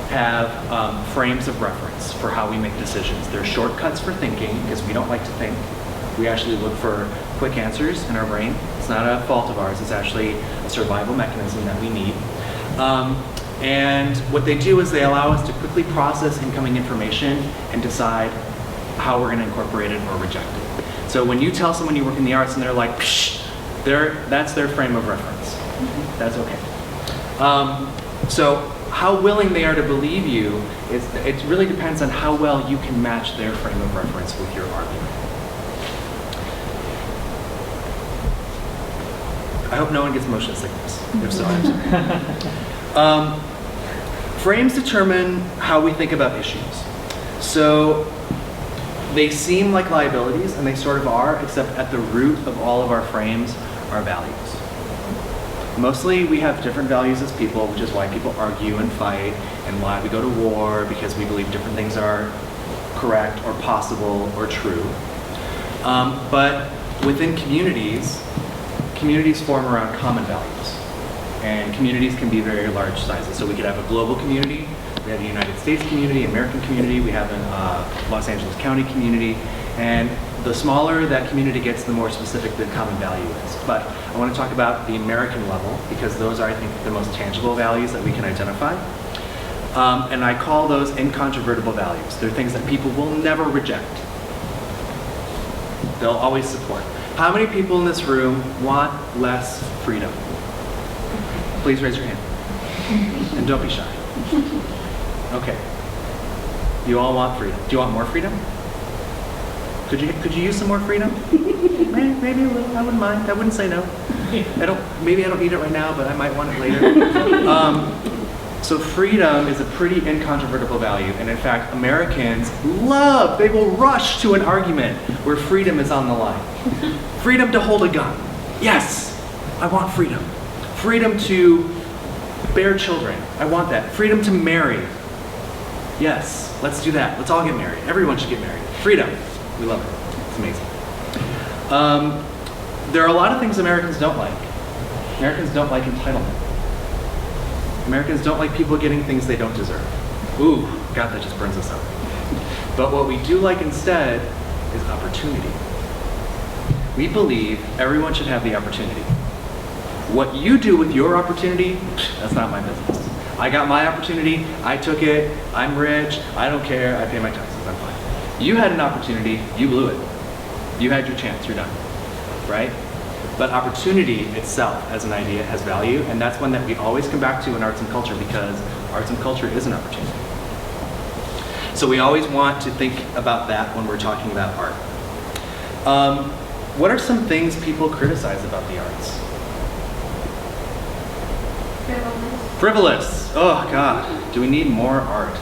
have frames of reference for how we make decisions. They're shortcuts for thinking, because we don't like to think. We actually look for quick answers in our brain. It's not a fault of ours. It's actually a survival mechanism that we need. And what they do is they allow us to quickly process incoming information and decide how we're going to incorporate it or reject it. So when you tell someone you work in the arts and they're like, psh, that's their frame of reference. That's okay. So how willing they are to believe you, it really depends on how well you can match their frame of reference with your argument. I hope no one gets motion sickness. If so, I'm sorry. Frames determine how we think about issues. So they seem like liabilities, and they sort of are, except at the root of all of our frames are values. Mostly we have different values as people, which is why people argue and fight, and why we go to war, because we believe different things are correct or possible or true. But within communities form around common values. And communities can be very large sizes. So we could have a global community, we have a United States community, American community, we have a Los Angeles County community, and the smaller that community gets, the more specific the common value is. But I want to talk about the American level, because those are, I think, the most tangible values that we can identify. And I call those incontrovertible values. They're things that people will never reject. They'll always support. How many people in this room want less freedom? Please raise your hand. And don't be shy. Okay. You all want freedom. Do you want more freedom? Could you use some more freedom? Maybe a little. I wouldn't mind. I wouldn't say no. Maybe I don't need it right now, but I might want it later. So freedom is a pretty incontrovertible value, and in fact, Americans they will rush to an argument where freedom is on the line. Freedom to hold a gun. Yes, I want freedom. Freedom to bear children. I want that. Freedom to marry. Yes, let's do that. Let's all get married. Everyone should get married. Freedom. We love it. It's amazing. There are a lot of things Americans don't like. Americans don't like entitlement. Americans don't like people getting things they don't deserve. Ooh, God, that just burns us up. But what we do like instead is opportunity. We believe everyone should have the opportunity. What you do with your opportunity, that's not my business. I got my opportunity, I took it, I'm rich, I don't care, I pay my taxes, I'm fine. You had an opportunity, you blew it. You had your chance, you're done, right? But opportunity itself as an idea has value, and that's one that we always come back to in arts and culture, because arts and culture is an opportunity. So we always want to think about that when we're talking about art. What are some things people criticize about the arts? Frivolous. Oh God, do we need more art?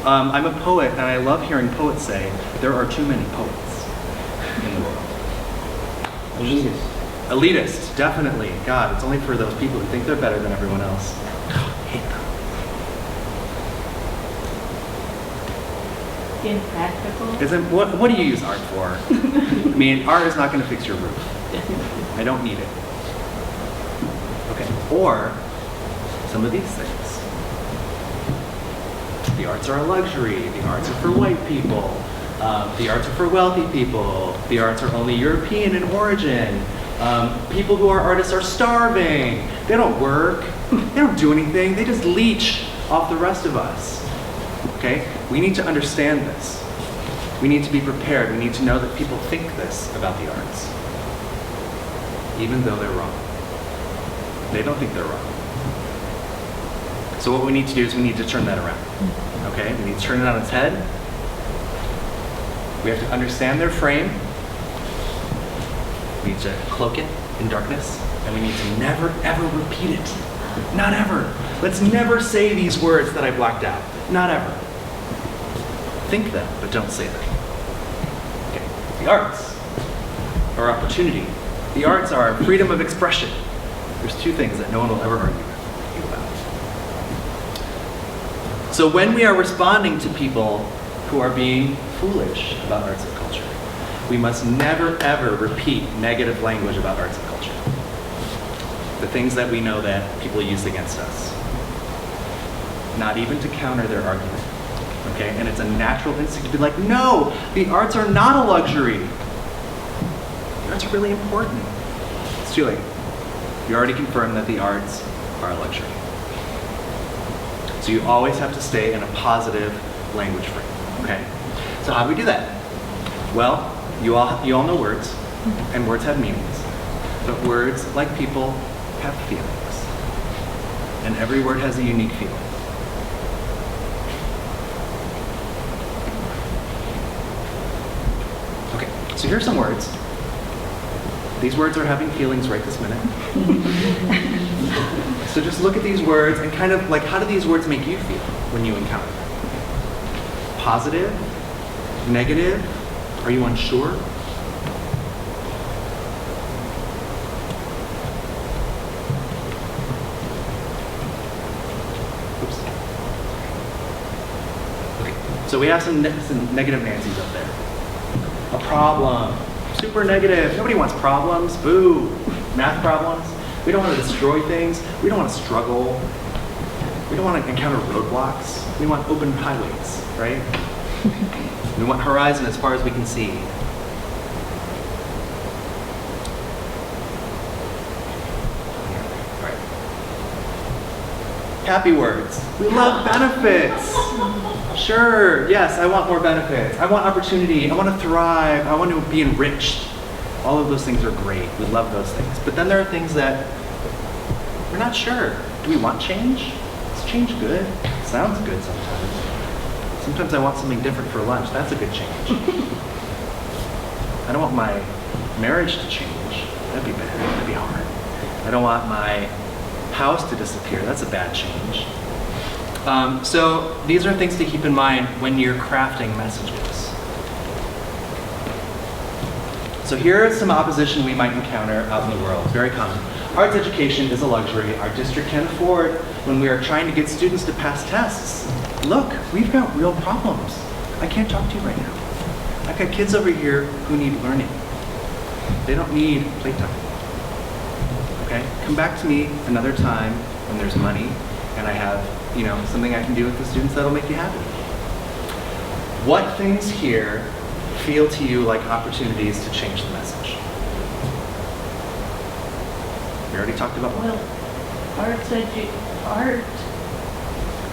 I'm a poet, and I love hearing poets say there are too many poets in the world. Elitist, definitely. God, it's only for those people who think they're better than everyone else. God, I hate them. Impractical. Isn't what do you use art for? I mean, art is not going to fix your roof. I don't need it. Okay, or some of these things. The arts are a luxury. The arts are for white people. The arts are for wealthy people. The arts are only European in origin. People who are artists are starving. They don't work. They don't do anything. They just leech off the rest of us. Okay? We need to understand this. We need to be prepared. We need to know that people think this about the arts, even though they're wrong. They don't think they're wrong. So what we need to do is we need to turn that around. Okay? We need to turn it on its head. We have to understand their frame. We need to cloak it in darkness, and we need to never, ever repeat it. Not ever. Let's never say these words that I blocked out. Not ever. Think them, but don't say them. Okay. The arts are opportunity. The arts are freedom of expression. There's two things that no one will ever argue with you about. So when we are responding to people who are being foolish about arts and culture, we must never, ever repeat negative language about arts and culture. The things that we know that people use against us. Not even to counter their argument. Okay? And it's a natural instinct to be like, no, the arts are not a luxury. The arts are really important. It's too late. You already confirmed that the arts are a luxury. So you always have to stay in a positive language frame. Okay? So how do we do that? Well, you all know words, and words have meanings. But words, like people, have feelings. And every word has a unique feeling. Okay, so here's some words. These words are having feelings right this minute. So just look at these words and kind of like, how do these words make you feel when you encounter them? Positive? Negative? Are you unsure? Oops. Okay, so we have some negative Nancy's up there. A problem. Super negative. Nobody wants problems. Boo. Math problems. We don't want to destroy things. We don't want to struggle. We don't want to encounter roadblocks. We want open highways, right? We want horizon as far as we can see. All right. Happy words. We love benefits. Sure, yes, I want more benefits. I want opportunity. I want to thrive. I want to be enriched. All of those things are great. We love those things. But then there are things that we're not sure. Do we want change? Is change good? Sounds good sometimes. Sometimes I want something different for lunch. That's a good change. I don't want my marriage to change. That'd be bad. That'd be hard. I don't want my house to disappear. That's a bad change. So these are things to keep in mind when you're crafting messages. So here is some opposition we might encounter out in the world. It's very common. Arts education is a luxury our district can't afford when we are trying to get students to pass tests. Look, we've got real problems. I can't talk to you right now. I've got kids over here who need learning. They don't need playtime. Okay? Come back to me another time when there's money and I have, something I can do with the students that'll make you happy. What things here feel to you like opportunities to change the message? We already talked about one. Well, art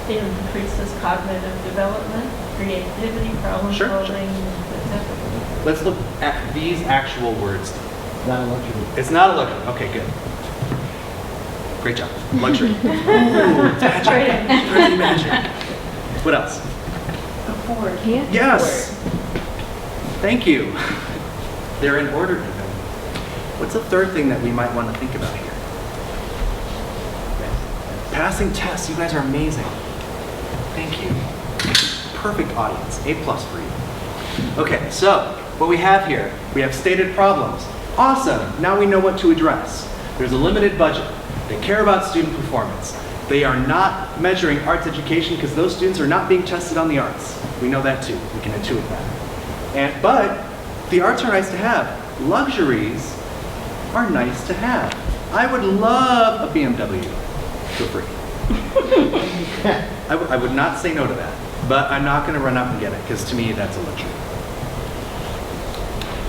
increases cognitive development, creativity, problem Sure. solving, etc. Let's look at these actual words. Not a luxury. It's not a luxury. Okay, good. Great job. Luxury. Magic. Pretty magic. What else? Afford. Yes. Thank you. They're in order even. What's the third thing that we might want to think about here? Passing tests. You guys are amazing. Thank you. Perfect audience. A+ for you. Okay, so what we have here, we have stated problems. Awesome. Now we know what to address. There's a limited budget. They care about student performance. They are not measuring arts education because those students are not being tested on the arts. We know that too. We can intuit that. But the arts are nice to have. Luxuries are nice to have. I would love a BMW for free. I would not say no to that, but I'm not going to run out and get it because to me that's a luxury.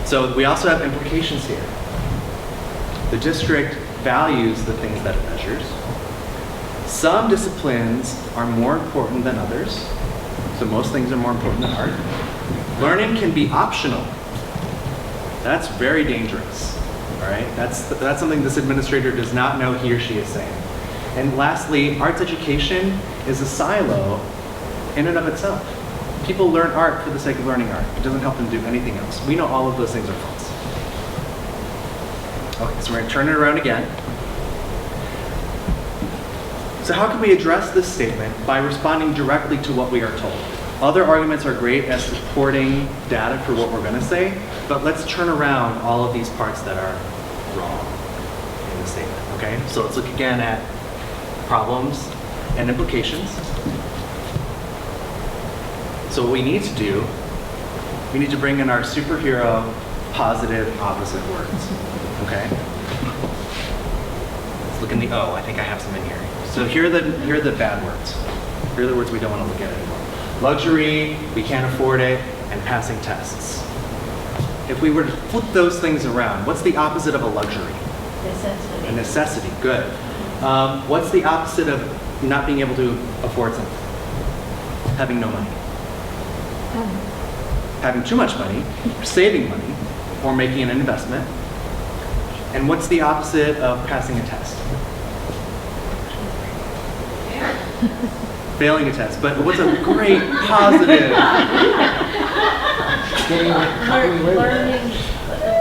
So we also have implications here. The district values the things that it measures. Some disciplines are more important than others. So most things are more important than art. Learning can be optional. That's very dangerous. All right, that's something this administrator does not know he or she is saying. And lastly, arts education is a silo in and of itself. People learn art for the sake of learning art. It doesn't help them do anything else. We know all of those things are false. Okay, so we're going to turn it around again. So how can we address this statement by responding directly to what we are told? Other arguments are great as supporting data for what we're going to say, but let's turn around all of these parts that are wrong in the statement, okay? So let's look again at problems and implications. So what we need to do, we need to bring in our superhero positive opposite words, okay? Let's look in the O. I think I have some in here. So here are the bad words. Here are the words we don't want to look at anymore. Luxury, we can't afford it, and passing tests. If we were to flip those things around, what's the opposite of a luxury? Necessity. A necessity, good. What's the opposite of not being able to afford something? Having no money. Having too much money, saving money, or making an investment. And what's the opposite of passing a test? Failing a test. But what's a great positive? Learning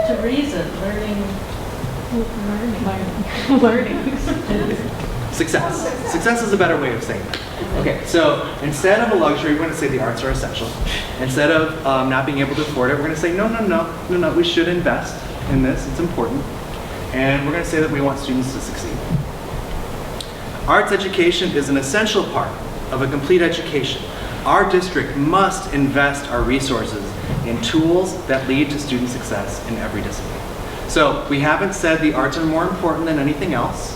to reason, learning. Success. Success is a better way of saying that. Okay, so instead of a luxury, we're going to say the arts are essential. Instead of not being able to afford it, we're going to say, no, we should invest in this. It's important. And we're going to say that we want students to succeed. Arts education is an essential part of a complete education. Our district must invest our resources in tools that lead to student success in every discipline. So we haven't said the arts are more important than anything else.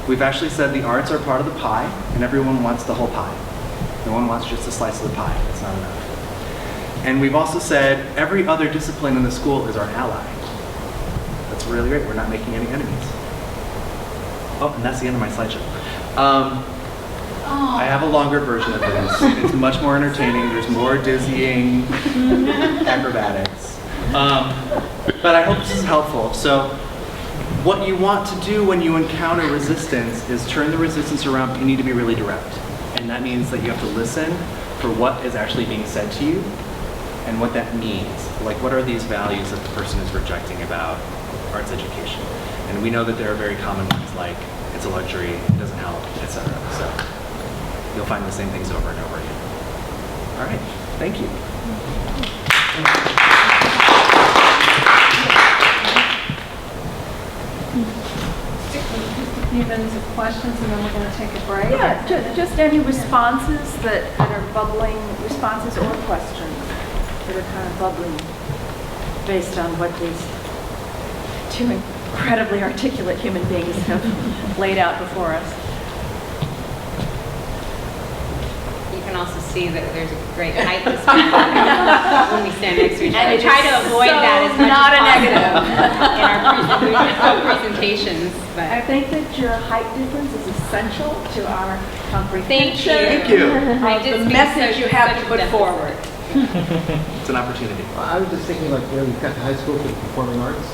We've actually said the arts are part of the pie, and everyone wants the whole pie. No one wants just a slice of the pie. It's not enough. And we've also said every other discipline in the school is our ally. That's really great. We're not making any enemies. Oh, and that's the end of my slideshow. I have a longer version of this. It's much more entertaining. There's more dizzying acrobatics. But I hope this is helpful. So what you want to do when you encounter resistance is turn the resistance around, but you need to be really direct. And that means that you have to listen for what is actually being said to you and what that means. Like, what are these values that the person is rejecting about arts education? And we know that there are very common ones like it's a luxury, it doesn't help, etc. So you'll find the same things over and over again. All right, thank you. Just a few minutes of questions, and then we're going to take a break. Yeah, just any responses that are bubbling, responses or questions that are kind of bubbling based on what these two incredibly articulate human beings have laid out before us. You can also see that there's a great height disparity when we stand next to each other. And I try to avoid that as much not as a negative. possible in our presentations. I But think that your height difference is essential to our comprehension. Thank you. I did The speak message such- you have such to put deficit. forward. It's an opportunity. Well, I was just thinking, like, you've got the high school for the performing arts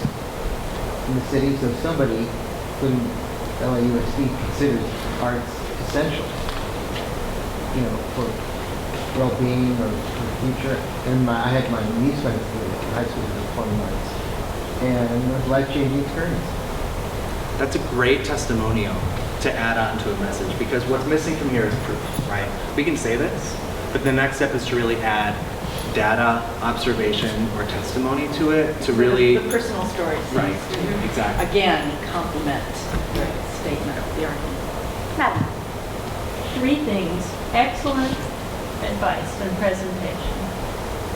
in the city, so somebody, including LAUSD, considers arts essential, for well-being or for the future. And I had my niece went to high school for performing arts, and it was a life-changing experience. That's a great testimonial to add on to a message, because what's missing from here is proof, right? We can say this, but the next step is to really add data, observation, or testimony to it to really... The personal stories. Right, exactly. Again, complement the statement of the argument. Madam? 3 things: excellent advice and presentation.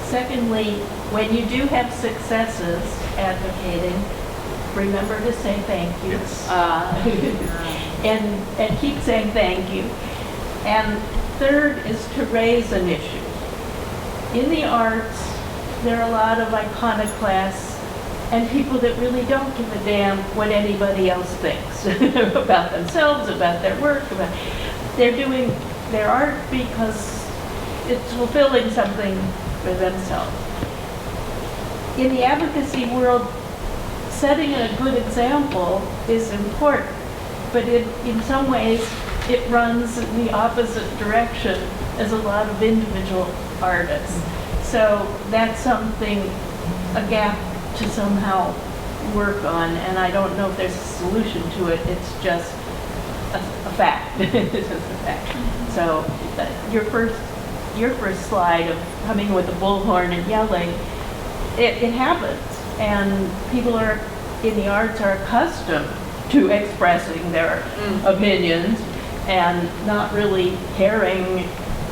Secondly, when you do have successes advocating, remember to say thank you. Yes. And keep saying thank you. And third is to raise an issue. In the arts, there are a lot of iconoclasts and people that really don't give a damn what anybody else thinks about themselves, about their work, they're doing their art because it's fulfilling something for themselves. In the advocacy world, setting a good example is important, but in some ways it runs in the opposite direction as a lot of individual artists. So that's something, a gap to somehow work on, and I don't know if there's a solution to it. It's just a fact. It's just a fact. So your first slide of coming with a bullhorn and yelling, it happens, and people are in the arts are accustomed to expressing their opinions and not really caring,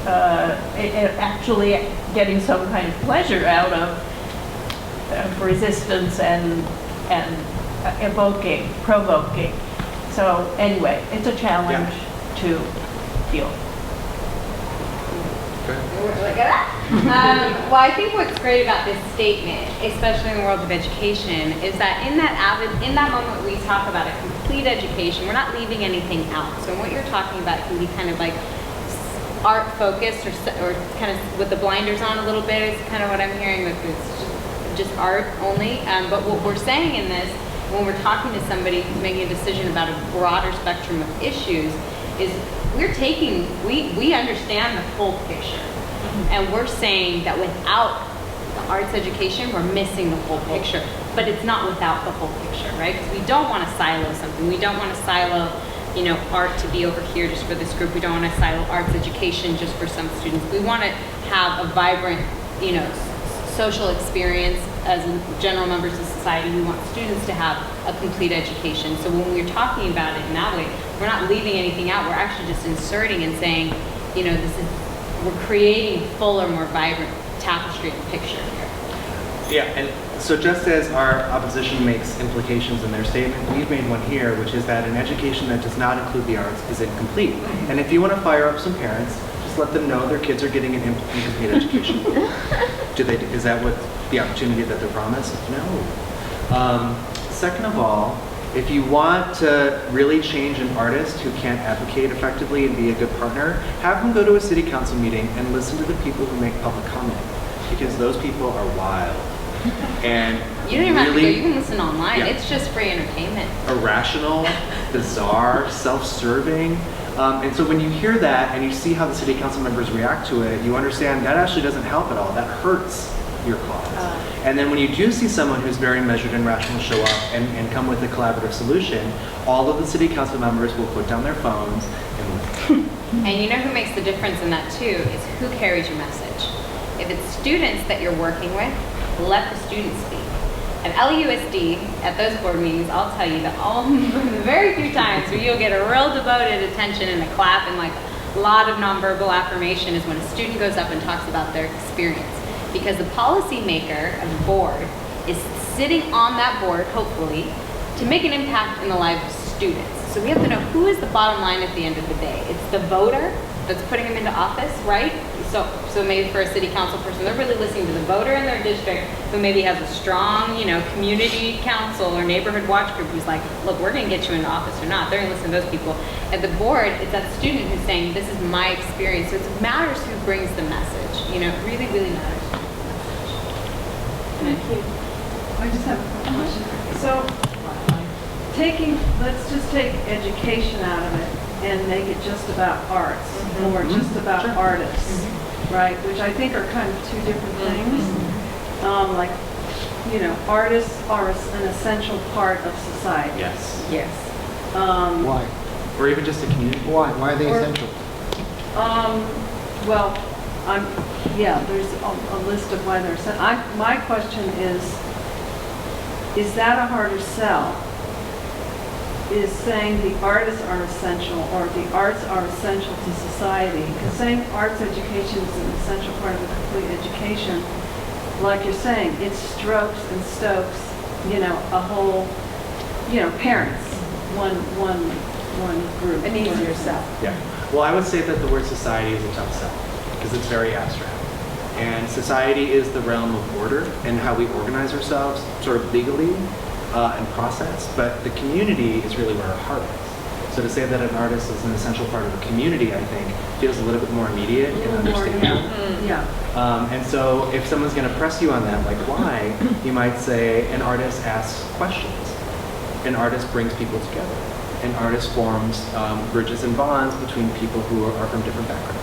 actually getting some kind of pleasure out of resistance and provoking. So anyway, it's a challenge to deal. Look at that. Well, I think what's great about this statement, especially in the world of education, is that in that moment we talk about a complete education, we're not leaving anything out. So what you're talking about can be kind of like art focused or kind of with the blinders on a little bit. It's kind of what I'm hearing, that it's just art only. But what we're saying in this, when we're talking to somebody who's making a decision about a broader spectrum of issues, is we understand the full picture. And we're saying that without the arts education, we're missing the whole picture. But it's not without the whole picture, right? Because we don't want to silo something. We don't want to silo, art to be over here just for this group. We don't want to silo arts education just for some students. We want to have a vibrant, social experience as general members of society. We want students to have a complete education. So when we're talking about it in that way, we're not leaving anything out. We're actually just inserting and saying, we're creating fuller, more vibrant tapestry and picture here. Yeah, and so just as our opposition makes implications in their statement, we've made one here, which is that an education that does not include the arts is incomplete. And if you want to fire up some parents, just let them know their kids are getting an incomplete education. Is that what the opportunity that they're promised? No. Second of all, if you want to really change an artist who can't advocate effectively and be a good partner, have them go to a city council meeting and listen to the people who make public comment, because those people are wild. And you don't even have to go, really, you can listen online. Yeah. It's just free entertainment. Irrational, bizarre, self-serving. And so when you hear that and you see how the city council members react to it, you understand that actually doesn't help at all. That hurts your cause. And then when you do see someone who's very measured and rational show up and come with a collaborative solution, all of the city council members will put down their phones and And you know who makes the difference in that too is who carries your message. If it's students that you're working with, let the students speak. At LUSD, at those board meetings, I'll tell you that the very few times where you'll get a real devoted attention and a clap and like a lot of nonverbal affirmation is when a student goes up and talks about their experience. Because the policymaker of the board is sitting on that board, hopefully, to make an impact in the lives of students. So we have to know who is the bottom line at the end of the day. It's the voter that's putting them into office, right? So maybe for a city council person, they're really listening to the voter in their district who maybe has a strong, community council or neighborhood watch group who's like, look, we're going to get you into office or not. They're going to listen to those people. At the board, it's that student who's saying, this is my experience. So it matters who brings the message. It really, really matters. Thank you. I just have a question. So, let's just take education out of it and make it just about arts or just about artists, right? Which I think are kind of two different things. Artists are an essential part of society. Yes. Yes. Why? Or even just a community. Why? Why are they essential? There's a list of why they're essential. My question is that a harder sell? Is saying the artists are essential or the arts are essential to society? Because saying arts education is an essential part of a complete education, like you're saying, it strokes and stokes, a whole, parents, one group. An easier sell. Yeah. Well, I would say that the word society is a tough sell because it's very abstract. And society is the realm of order and how we organize ourselves sort of legally and process, but the community is really where our heart is. So to say that an artist is an essential part of a community, I think, feels a little bit more immediate and understandable. And so if someone's going to press you on that, like why, you might say an artist asks questions. An artist brings people together. An artist forms bridges and bonds between people who are from different backgrounds.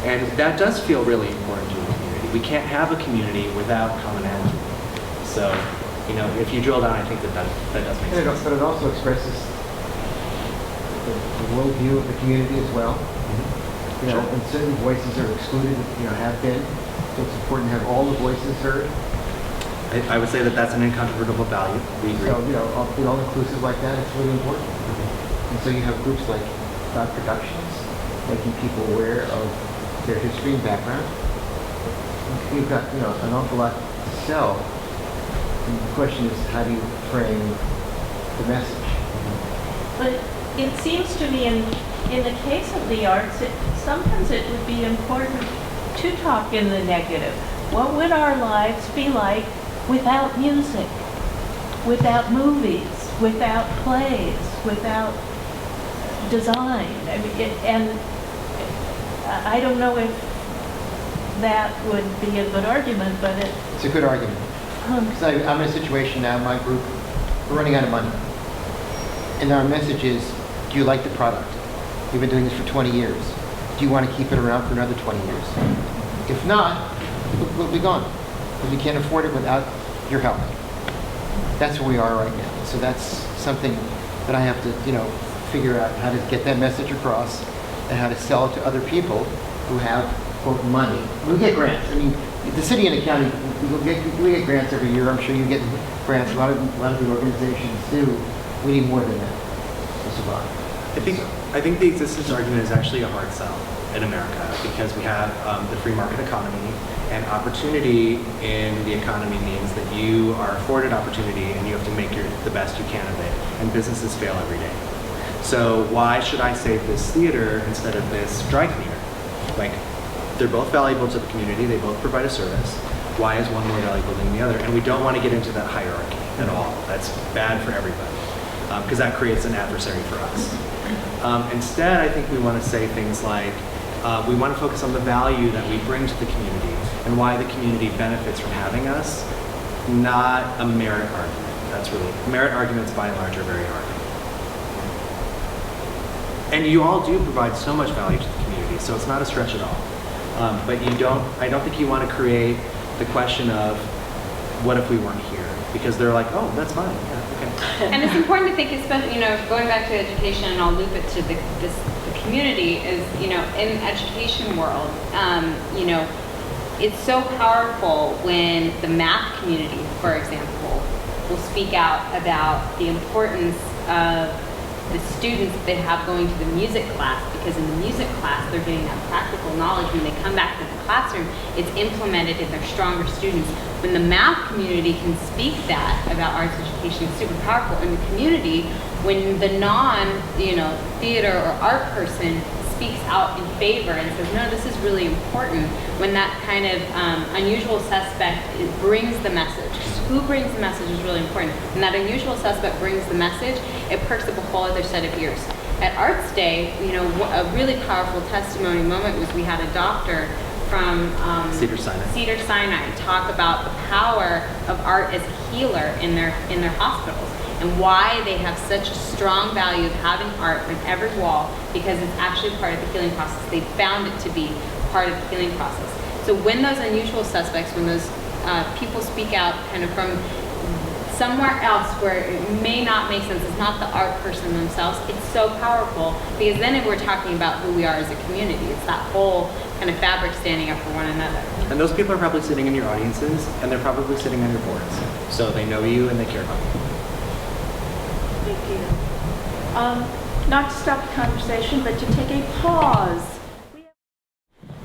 And that does feel really important to a community. We can't have a community without commonality. So, if you drill down, I think that does make sense. But it also expresses the worldview of the community as well. Sure. And certain voices are excluded, have been. So it's important to have all the voices heard. I would say that that's an incontrovertible value. We agree. So, being all inclusive like that, it's really important. And so you have groups like Dot Productions, making people aware of their history and background. You've got, an awful lot to sell. And the question is, how do you frame the message? But it seems to me in the case of the arts, sometimes it would be important to talk in the negative. What would our lives be like without music, without movies, without plays, without design? And I don't know if that would be a good argument, but It's a good argument. Because I'm in a situation now, my group, we're running out of money. And our message is, do you like the product? We've been doing this for 20 years. Do you want to keep it around for another 20 years? If not, we'll be gone. Because we can't afford it without your help. That's where we are right now. So that's something that I have to, figure out how to get that message across and how to sell it to other people who have, quote, money. We get grants. I mean, the city and the county, we get grants every year. I'm sure you get grants. A lot of the organizations do. We need more than that to survive. I think the existence argument is actually a hard sell in America because we have the free market economy, and opportunity in the economy means that you are afforded opportunity and you have to make the best you can of it, and businesses fail every day. So why should I save this theater instead of this dry cleaner? Like, they're both valuable to the community, they both provide a service. Why is one more valuable than the other? And we don't want to get into that hierarchy at all. That's bad for everybody because that creates an adversary for us. Instead, I think we want to say things like, we want to focus on the value that we bring to the community and why the community benefits from having us, not a merit argument. That's really, merit arguments by and large are very hard. And you all do provide so much value to the community, so it's not a stretch at all. But I don't think you want to create the question of, what if we weren't here? Because they're like, oh, that's fine, yeah, okay. And it's important to think, especially, going back to education, and I'll loop it to the community is, you know, in the education world, you know, it's so powerful when the math community, for example, will speak out about the importance of the students that they have going to the music class, because in the music class they're getting that practical knowledge. When they come back to the classroom, it's implemented in their stronger students. When the math community can speak that about arts education, it's super powerful in the community. When the theater or art person speaks out in favor and says, no, this is really important, when that kind of unusual suspect brings the message. Who brings the message is really important. When that unusual suspect brings the message, it perks up a whole other set of ears. At Arts Day, you know, a really powerful testimony moment was we had a doctor from Cedars-Sinai talk about the power of art as a healer in their hospitals, and why they have such a strong value of having art on every wall, because it's actually part of the healing process. They found it to be part of the healing process. So when those unusual suspects, when those people speak out kind of from somewhere else where it may not make sense, it's not the art person themselves, it's so powerful, because then we're talking about who we are as a community. It's that whole kind of fabric standing up for one another. And those people are probably sitting in your audiences, and they're probably sitting on your boards. So they know you and they care about you. Thank you. Not to stop the conversation, but to take a pause.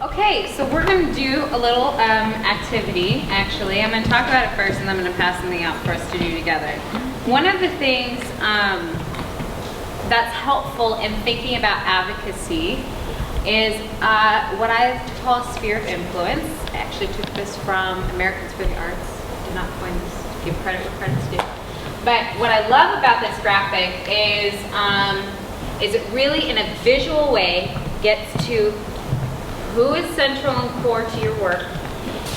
Okay, so we're going to do a little activity, actually. I'm going to talk about it first, and then I'm going to pass something out for us to do together. One of the things that's helpful in thinking about advocacy is what I call a sphere of influence. I actually took this from Americans for the Arts. Did not coin this, give credit where credit's due. But what I love about this graphic is it really, in a visual way, gets to who is central and core to your work,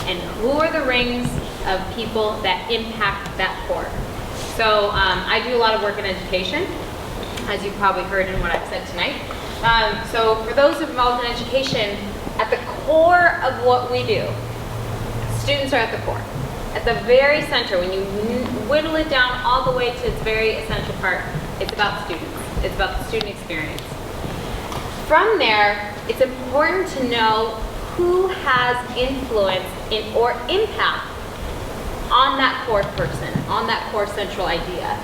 and who are the rings of people that impact that core. So I do a lot of work in education, as you probably heard in what I've said tonight. So for those involved in education, at the core of what we do, students are at the core. At the very center, when you whittle it down all the way to its very essential part, it's about students. It's about the student experience. From there, it's important to know who has influence or impact on that core person, on that core central idea.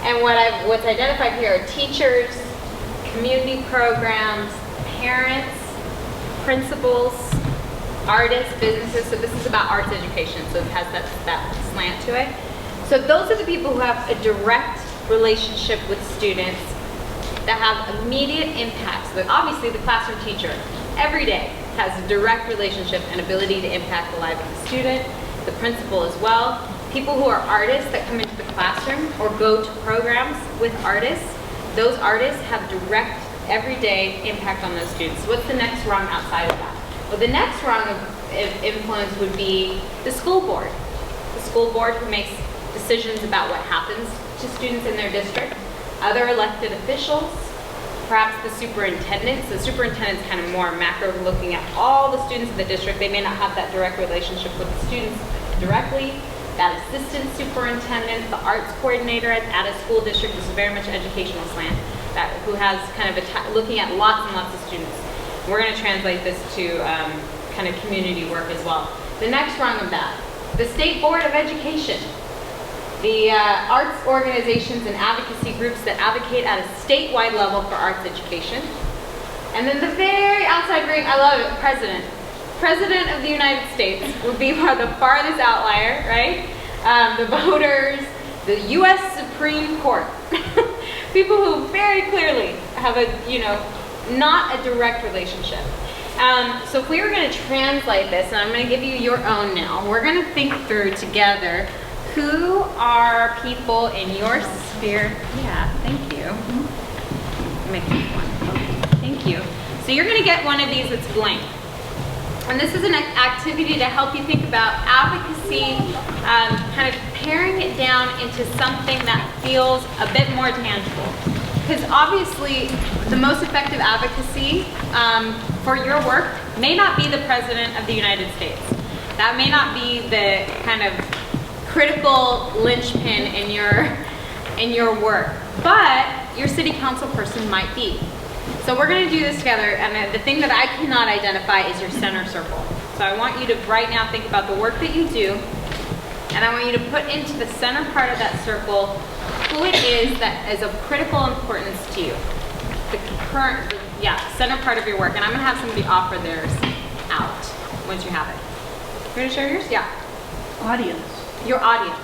And what's identified here are teachers, community programs, parents, principals, artists, businesses. So this is about arts education, so it has that slant to it. So those are the people who have a direct relationship with students, that have immediate impact. So obviously the classroom teacher every day has a direct relationship and ability to impact the life of the student, the principal as well. People who are artists that come into the classroom or go to programs with artists, those artists have direct everyday impact on those students. So what's the next rung outside of that? Well, the next rung of influence would be the school board. The school board who makes decisions about what happens to students in their district. Other elected officials, perhaps the superintendent. So the superintendent's kind of more macro, looking at all the students in the district. They may not have that direct relationship with the students directly. That assistant superintendent, the arts coordinator at a school district, this is very much educational slant, who has kind of looking at lots and lots of students. We're going to translate this to kind of community work as well. The next rung of that, the State Board of Education. The arts organizations and advocacy groups that advocate at a statewide level for arts education. And then the very outside ring, I love it, President. President of the United States would be the farthest outlier, right? The voters, the U.S. Supreme Court. People who very clearly have not a direct relationship. So if we were going to translate this, and I'm going to give you your own now, we're going to think through together who are people in your sphere? Yeah, thank you. Make this one. Okay, thank you. So you're going to get one of these that's blank. And this is an activity to help you think about advocacy, kind of paring it down into something that feels a bit more tangible. Because obviously, the most effective advocacy for your work may not be the President of the United States. That may not be the kind of critical linchpin in your work, but your city council person might be. So we're going to do this together, and the thing that I cannot identify is your center circle. So I want you to right now think about the work that you do, and I want you to put into the center part of that circle who it is that is of critical importance to you. The current, center part of your work. And I'm going to have somebody offer theirs out once you have it. You're going to share yours? Yeah. Audience. Your audience.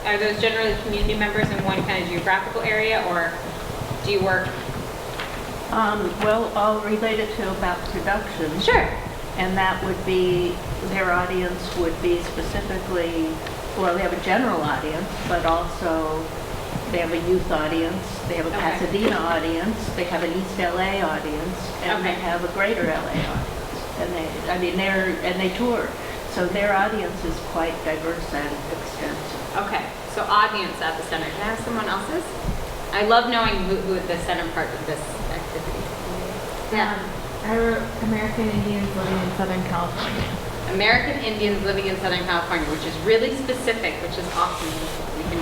Are those generally community members in one kind of geographical area, or do you work? Well, I'll relate it to about production. Sure. And that would be, their audience would be specifically, well, they have a general audience, but also they have a youth audience, they have a Pasadena audience, they have an East LA audience, and they have a Greater LA audience. And they tour. So their audience is quite diverse and extensive. Okay, so audience at the center. Can I have someone else's? I love knowing who the center part of this activity. Yeah. I wrote American Indians living in Southern California. American Indians living in Southern California, which is really specific, which is awesome. We can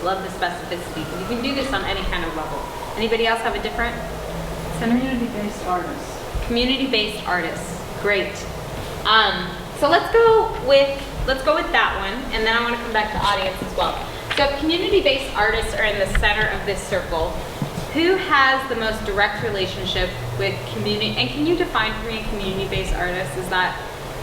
love the specificity. You can do this on any kind of level. Anybody else have a different center? Community-based artists. Community-based artists. Great. So let's go with that one, and then I want to come back to audience as well. So if community-based artists are in the center of this circle, who has the most direct relationship with community? And can you define for me a community-based artist? Is that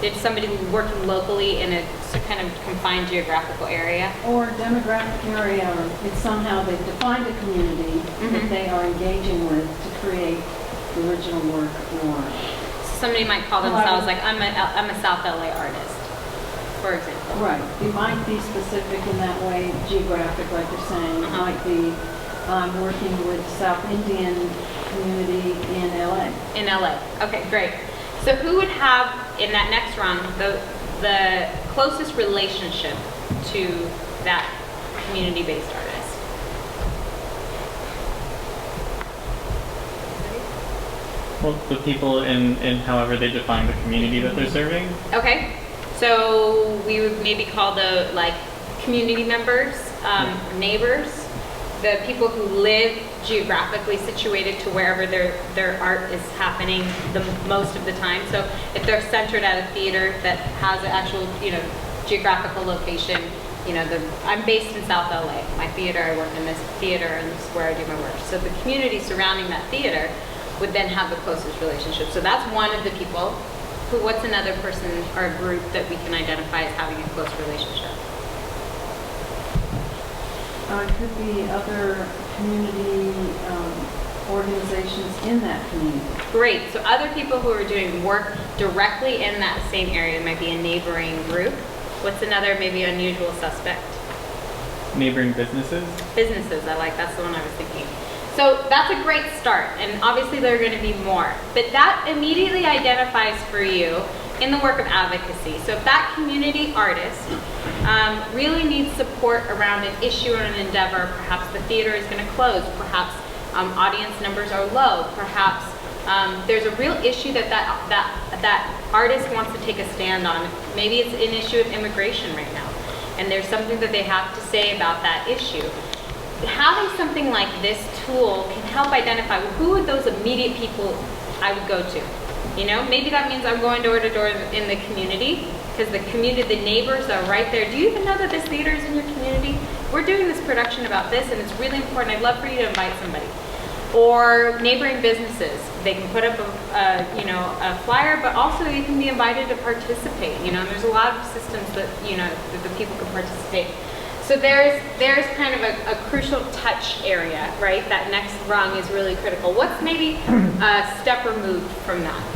it's somebody working locally in a kind of confined geographical area? Or demographic area, or it's somehow they've defined a community that they are engaging with to create the original work or... Somebody might call themselves like, I'm a South LA artist, for example. Right. You might be specific in that way, geographic, like you're saying. It might be, I'm working with South Indian community in LA. In LA. Okay, great. So who would have, in that next round, the closest relationship to that community-based artist? Well, the people in however they define the community that they're serving. Okay, so we would maybe call the community members, neighbors, the people who live geographically situated to wherever their art is happening the most of the time. So if they're centered at a theater that has an actual geographical location, I'm based in South LA. My theater, I work in this theater, and this is where I do my work. So the community surrounding that theater would then have the closest relationship. So that's one of the people. What's another person or group that we can identify as having a close relationship? It could be other community organizations in that community. Great. So other people who are doing work directly in that same area might be a neighboring group. What's another maybe unusual suspect? Neighboring businesses? Businesses, that's the one I was thinking. So that's a great start, and obviously there are going to be more. But that immediately identifies for you in the work of advocacy. So if that community artist really needs support around an issue or an endeavor, perhaps the theater is going to close, perhaps audience numbers are low, perhaps there's a real issue that artist wants to take a stand on. Maybe it's an issue of immigration right now, and there's something that they have to say about that issue. Having something like this tool can help identify who are those immediate people I would go to. Maybe that means I'm going door to door in the community, because the neighbors are right there. Do you even know that this theater is in your community? We're doing this production about this, and it's really important. I'd love for you to invite somebody. Or neighboring businesses. They can put up a flyer, but also you can be invited to participate. There's a lot of systems that that the people can participate. So there's kind of a crucial touch area, right? That next rung is really critical. What's maybe a step removed from that?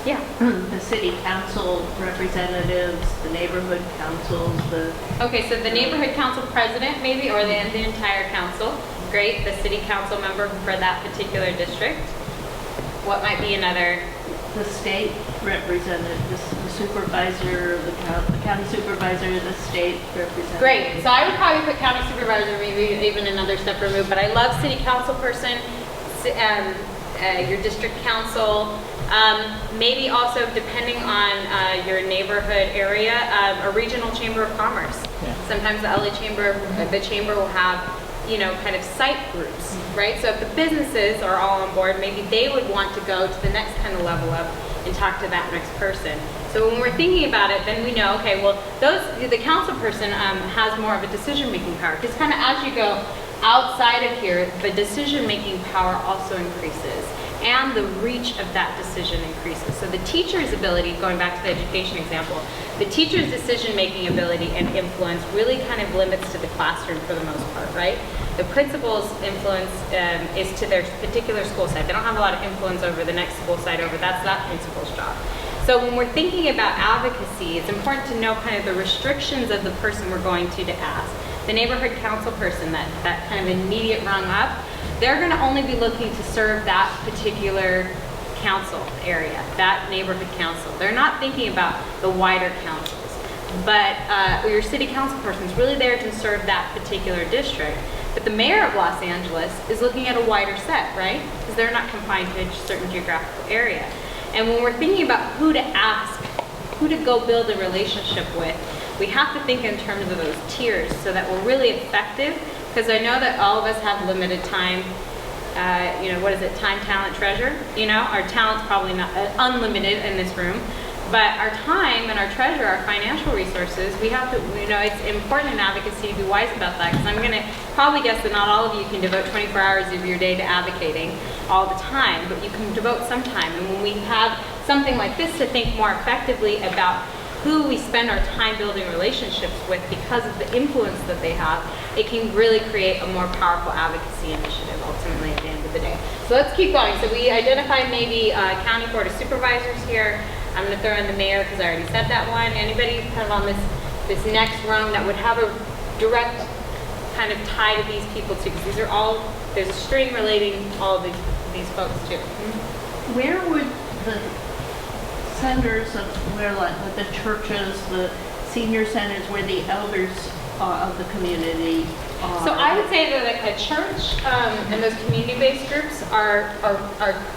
Yeah. The city council representatives, the neighborhood councils, Okay, so the neighborhood council president maybe, or the entire council. Great, the city council member for that particular district. What might be another? The state representative, the supervisor, the county supervisor, the state representative. Great. So I would probably put county supervisor, maybe even another step removed. But I love city council person, your district council. Maybe also, depending on your neighborhood area, a regional chamber of commerce. Yeah. Sometimes the LA chamber will have kind of site groups, right? So if the businesses are all on board, maybe they would want to go to the next kind of level up and talk to that next person. So when we're thinking about it, then we know, okay, well, the council person has more of a decision-making power, because kind of as you go outside of here, the decision-making power also increases, and the reach of that decision increases. So the teacher's ability, going back to the education example, the teacher's decision-making ability and influence really kind of limits to the classroom for the most part, right? The principal's influence is to their particular school site. They don't have a lot of influence over the next school site over. That's that principal's job. So when we're thinking about advocacy, it's important to know kind of the restrictions of the person we're going to ask. The neighborhood council person, that kind of immediate rung up, they're going to only be looking to serve that particular council area, that neighborhood council. They're not thinking about the wider councils. But your city council person is really there to serve that particular district. But the mayor of Los Angeles is looking at a wider set, right? Because they're not confined to a certain geographical area. And when we're thinking about who to ask, who to go build a relationship with, we have to think in terms of those tiers so that we're really effective, because I know that all of us have limited time. What is it? Time, talent, treasure. Our talent's probably not unlimited in this room, but our time and our treasure, our financial resources, we have to, it's important in advocacy to be wise about that, because I'm going to probably guess that not all of you can devote 24 hours of your day to advocating all the time, but you can devote some time. And when we have something like this to think more effectively about who we spend our time building relationships with because of the influence that they have, it can really create a more powerful advocacy initiative ultimately at the end of the day. So let's keep going. So we identified maybe county board of supervisors here. I'm going to throw in the mayor because I already said that one. Anybody kind of on this next rung that would have a direct kind of tie to these people too, because these are all, there's a string relating all of these folks too. Where would the centers of like the churches, the senior centers, where the elders of the community are? So I would say that like a church and those community-based groups are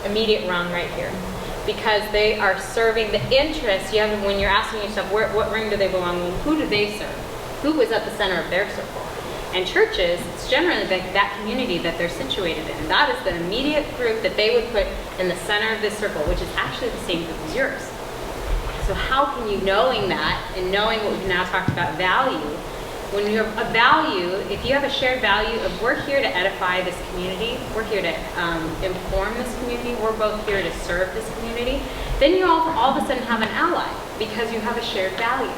immediate rung right here, because they are serving the interests. When you're asking yourself what ring do they belong to, who do they serve? Who is at the center of their circle? And churches, it's generally that community that they're situated in. And that is the immediate group that they would put in the center of this circle, which is actually the same group as yours. So how can you, knowing that, and knowing what we've now talked about value, when you have a value, if you have a shared value of we're here to edify this community, we're here to inform this community, we're both here to serve this community, then you all of a sudden have an ally because you have a shared value.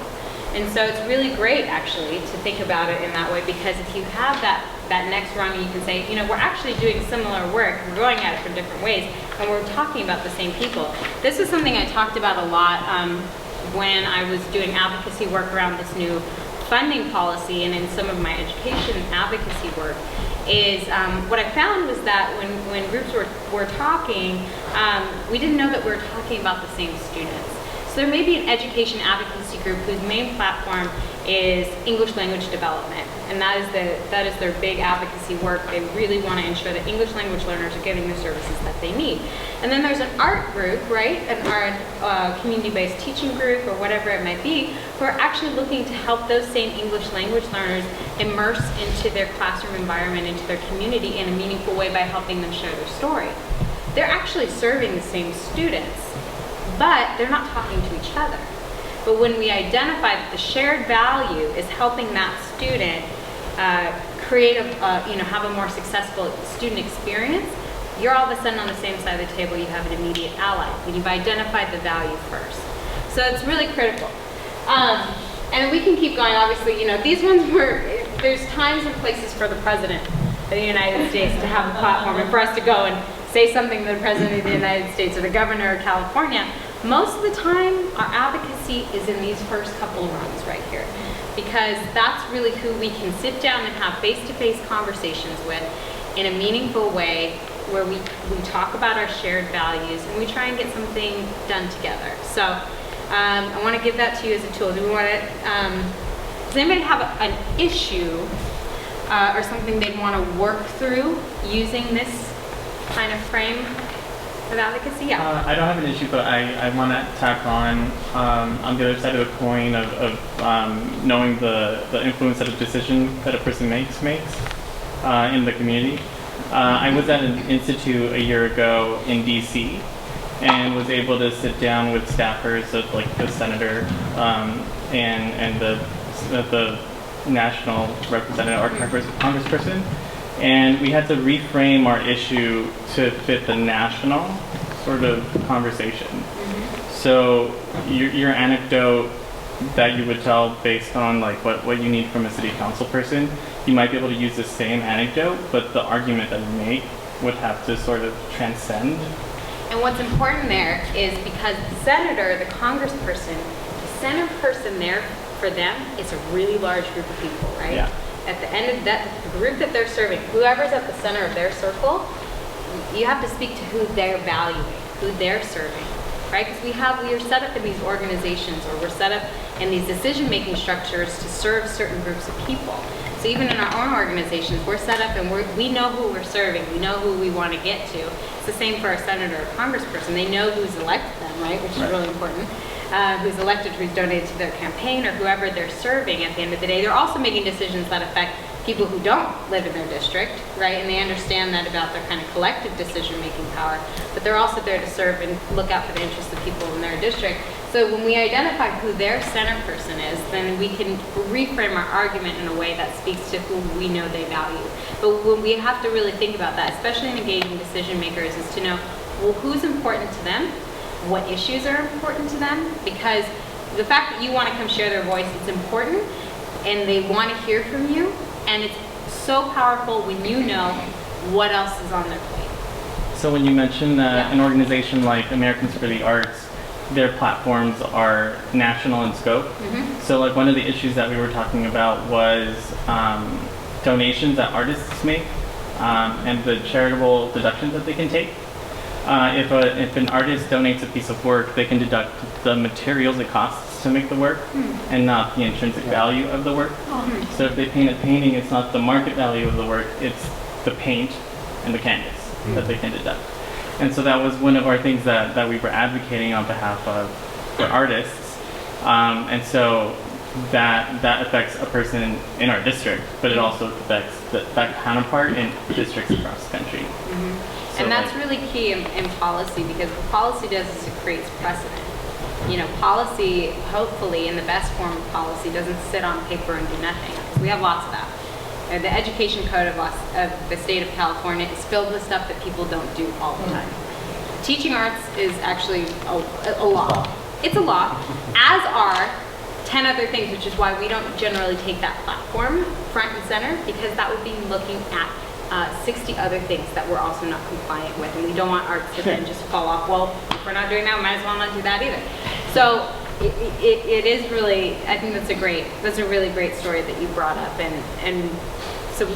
And so it's really great, actually, to think about it in that way, because if you have that next rung, you can say, we're actually doing similar work, we're going at it from different ways, and we're talking about the same people. This is something I talked about a lot when I was doing advocacy work around this new funding policy, and in some of my education advocacy work, is what I found was that when groups were talking, we didn't know that we were talking about the same students. So there may be an education advocacy group whose main platform is English language development, and that is their big advocacy work. They really want to ensure that English language learners are getting the services that they need. And then there's an art group, right, an art community-based teaching group or whatever it might be, who are actually looking to help those same English language learners immerse into their classroom environment, into their community in a meaningful way by helping them share their story. They're actually serving the same students, but they're not talking to each other. But when we identify that the shared value is helping that student create have a more successful student experience, you're all of a sudden on the same side of the table. You have an immediate ally when you've identified the value first. So it's really critical. And we can keep going. Obviously, these ones there's times and places for the president of the United States to have a platform, and for us to go and say something to the President of the United States or the Governor of California. Most of the time, our advocacy is in these first couple of rungs right here, because that's really who we can sit down and have face-to-face conversations with in a meaningful way, where we talk about our shared values and we try and get something done together. So I want to give that to you as a tool. Does anybody have an issue or something they'd want to work through using this kind of frame of advocacy? Yeah. I don't have an issue, but I want to tack on the other side of the coin of knowing the influence that a decision that a person makes. in the community. I was at an institute a year ago in DC and was able to sit down with staffers of like the senator and the national representative or congressperson, and we had to reframe our issue to fit the national sort of conversation. So your anecdote that you would tell based on like what you need from a city council person, you might be able to use the same anecdote, but the argument that you make would have to sort of transcend. And what's important there is because the senator, the congressperson, the center person there for them is a really large group of people, right? Yeah. At the end of that, the group that they're serving, whoever's at the center of their circle, you have to speak to who they're valuing, who they're serving, right? Because we are set up in these organizations, or we're set up in these decision-making structures to serve certain groups of people. So even in our own organizations, we're set up and we know who we're serving, we know who we want to get to. It's the same for a senator or congressperson. They know who's elected them, right? Which is really important. Who's elected, who's donated to their campaign, or whoever they're serving at the end of the day. They're also making decisions that affect people who don't live in their district, right? And they understand that about their kind of collective decision-making power, but they're also there to serve and look out for the interests of people in their district. So when we identify who their center person is, then we can reframe our argument in a way that speaks to who we know they value. But when we have to really think about that, especially in engaging decision makers, is to know, well, who's important to them? What issues are important to them? Because the fact that you want to come share their voice is important, and they want to hear from you, and it's so powerful when you know what else is on their plate. So when you mentioned that an organization like Americans for the Arts, their platforms are national in scope. So like one of the issues that we were talking about was donations that artists make and the charitable deductions that they can take. If an artist donates a piece of work, they can deduct the materials it costs to make the work and not the intrinsic value of the work. So if they paint a painting, it's not the market value of the work, it's the paint and the canvas that they can deduct. And so that was one of our things that we were advocating on behalf of for artists. And so that affects a person in our district, but it also affects that counterpart in districts across the country. So and that's really key in policy, because what policy does is it creates precedent. You know, policy, hopefully, in the best form of policy, doesn't sit on paper and do nothing. We have lots of that. The education code of the state of California is filled with stuff that people don't do all the time. Teaching arts is actually a law. It's a law, as are 10 other things, which is why we don't generally take that platform front and center, because that would be looking at 60 other things that we're also not compliant with, and we don't want arts to then just fall off. Well, if we're not doing that, we might as well not do that either. So it is really, I think that's a really great story that you brought up, and so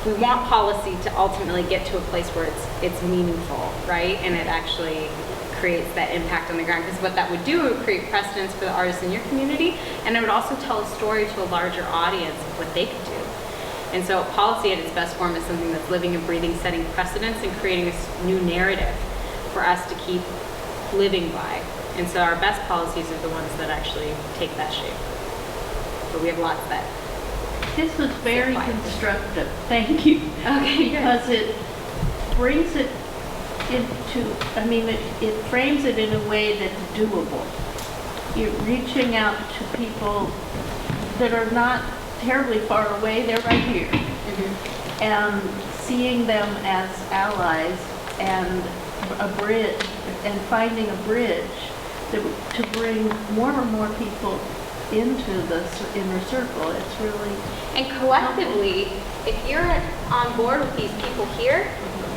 we want policy to ultimately get to a place where it's meaningful, right? And it actually creates that impact on the ground, because what that would do, it would create precedence for the artists in your community, and it would also tell a story to a larger audience of what they could do. And so policy at its best form is something that's living and breathing, setting precedents and creating this new narrative for us to keep living by. And so our best policies are the ones that actually take that shape. But we have lots that. This was very constructive. Thank you. Okay, because it brings it into, I mean, it frames it in a way that's doable. You're reaching out to people that are not terribly far away, they're right here. And seeing them as allies and a bridge, and finding a bridge to bring more and more people into the inner circle. It's really... And collectively, if you're on board with these people here,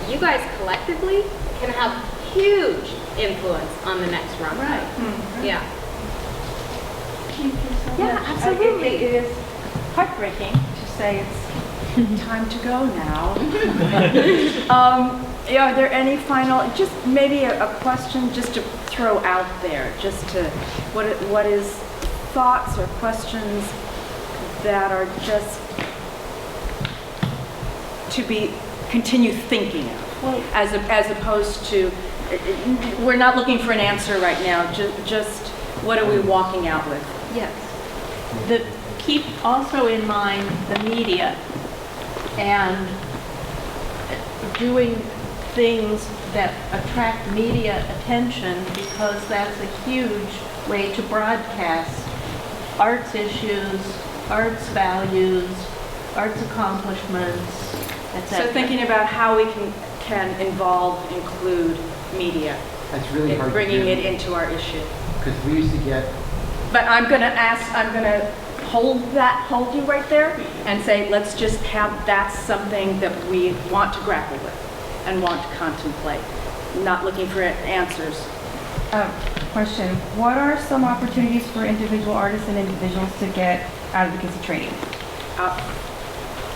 you guys collectively can have huge influence on the next run. Right. Yeah. Thank you so much. Yeah, absolutely. It is heartbreaking to say it's time to go now. Are there any final, just maybe a question just to throw out there, just to, what is thoughts or questions that are just to be continue thinking of, as opposed to, we're not looking for an answer right now, just what are we walking out with? Yes. Keep also in mind the media and doing things that attract media attention, because that's a huge way to broadcast arts issues, arts values, arts accomplishments, etc. So thinking about how we can include media That's really in hard to bringing do. it into our issue. Because we used to get, But I'm going to hold you right there and say, let's just have, that's something that we want to grapple with and want to contemplate, not looking for answers. Question, what are some opportunities for individual artists and individuals to get advocacy training?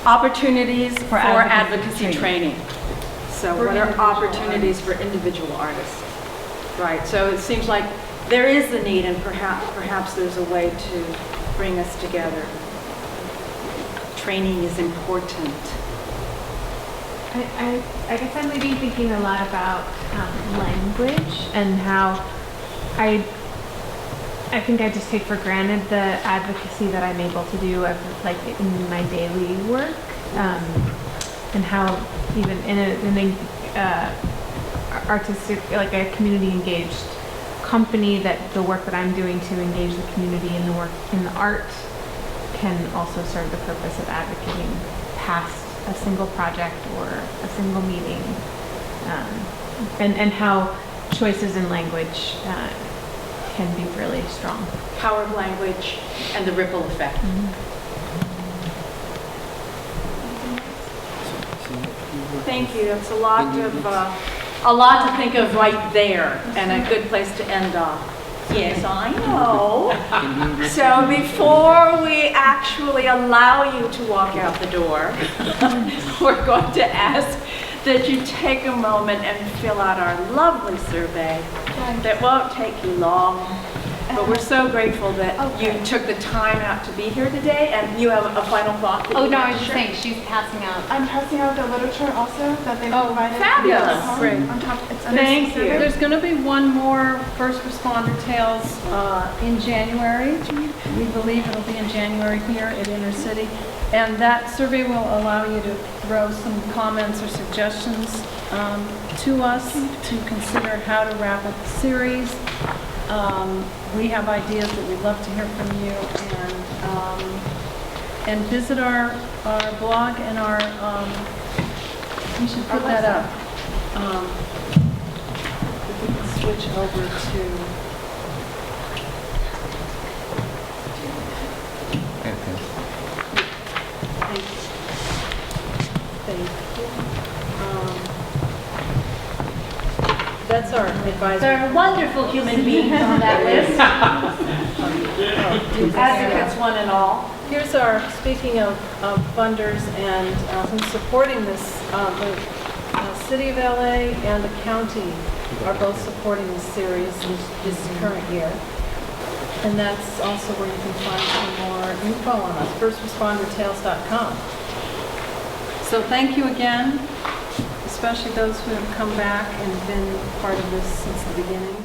Opportunities for advocacy advocacy training. So what are opportunities for individual artists? Right, so it seems like there is the need, and perhaps there's a way to bring us together. Training is important. I guess I'm maybe thinking a lot about language and how I think I just take for granted the advocacy that I'm able to do like in my daily work, and how even in an artistic, like a community engaged company, that the work that I'm doing to engage the community in the work in the art can also serve the purpose of advocating past a single project or a single meeting, and how choices in language can be really strong. Power of language and the ripple effect. Thank you. That's a lot to think of right there, and a good place to end off. Yes, I know. So before we actually allow you to walk out the door, we're going to ask that you take a moment and fill out our lovely survey. That won't take you long, but we're so grateful that you took the time out to be here today, and you have a final thought. Oh, no, I was just saying, she's passing out. I'm passing out the literature also that they provided. Fabulous. Great. On top, it's under Thank you. There's going to be one more First Responder Tales in January. We believe it'll be in January here at Inner City. And that survey will allow you to throw some comments or suggestions to us to consider how to wrap up the series. We have ideas that we'd love to hear from you, and visit our blog and we should put that up. If we can switch over to. Thank you. That's our advisory. There are wonderful human beings on that list. Advocates one and all. Here's our, speaking of funders and who's supporting this, the City of LA and the county are both supporting this series this current year. And that's also where you can find some more info on us, firstrespondertales.com. So thank you again, especially those who have come back and been part of this since the beginning.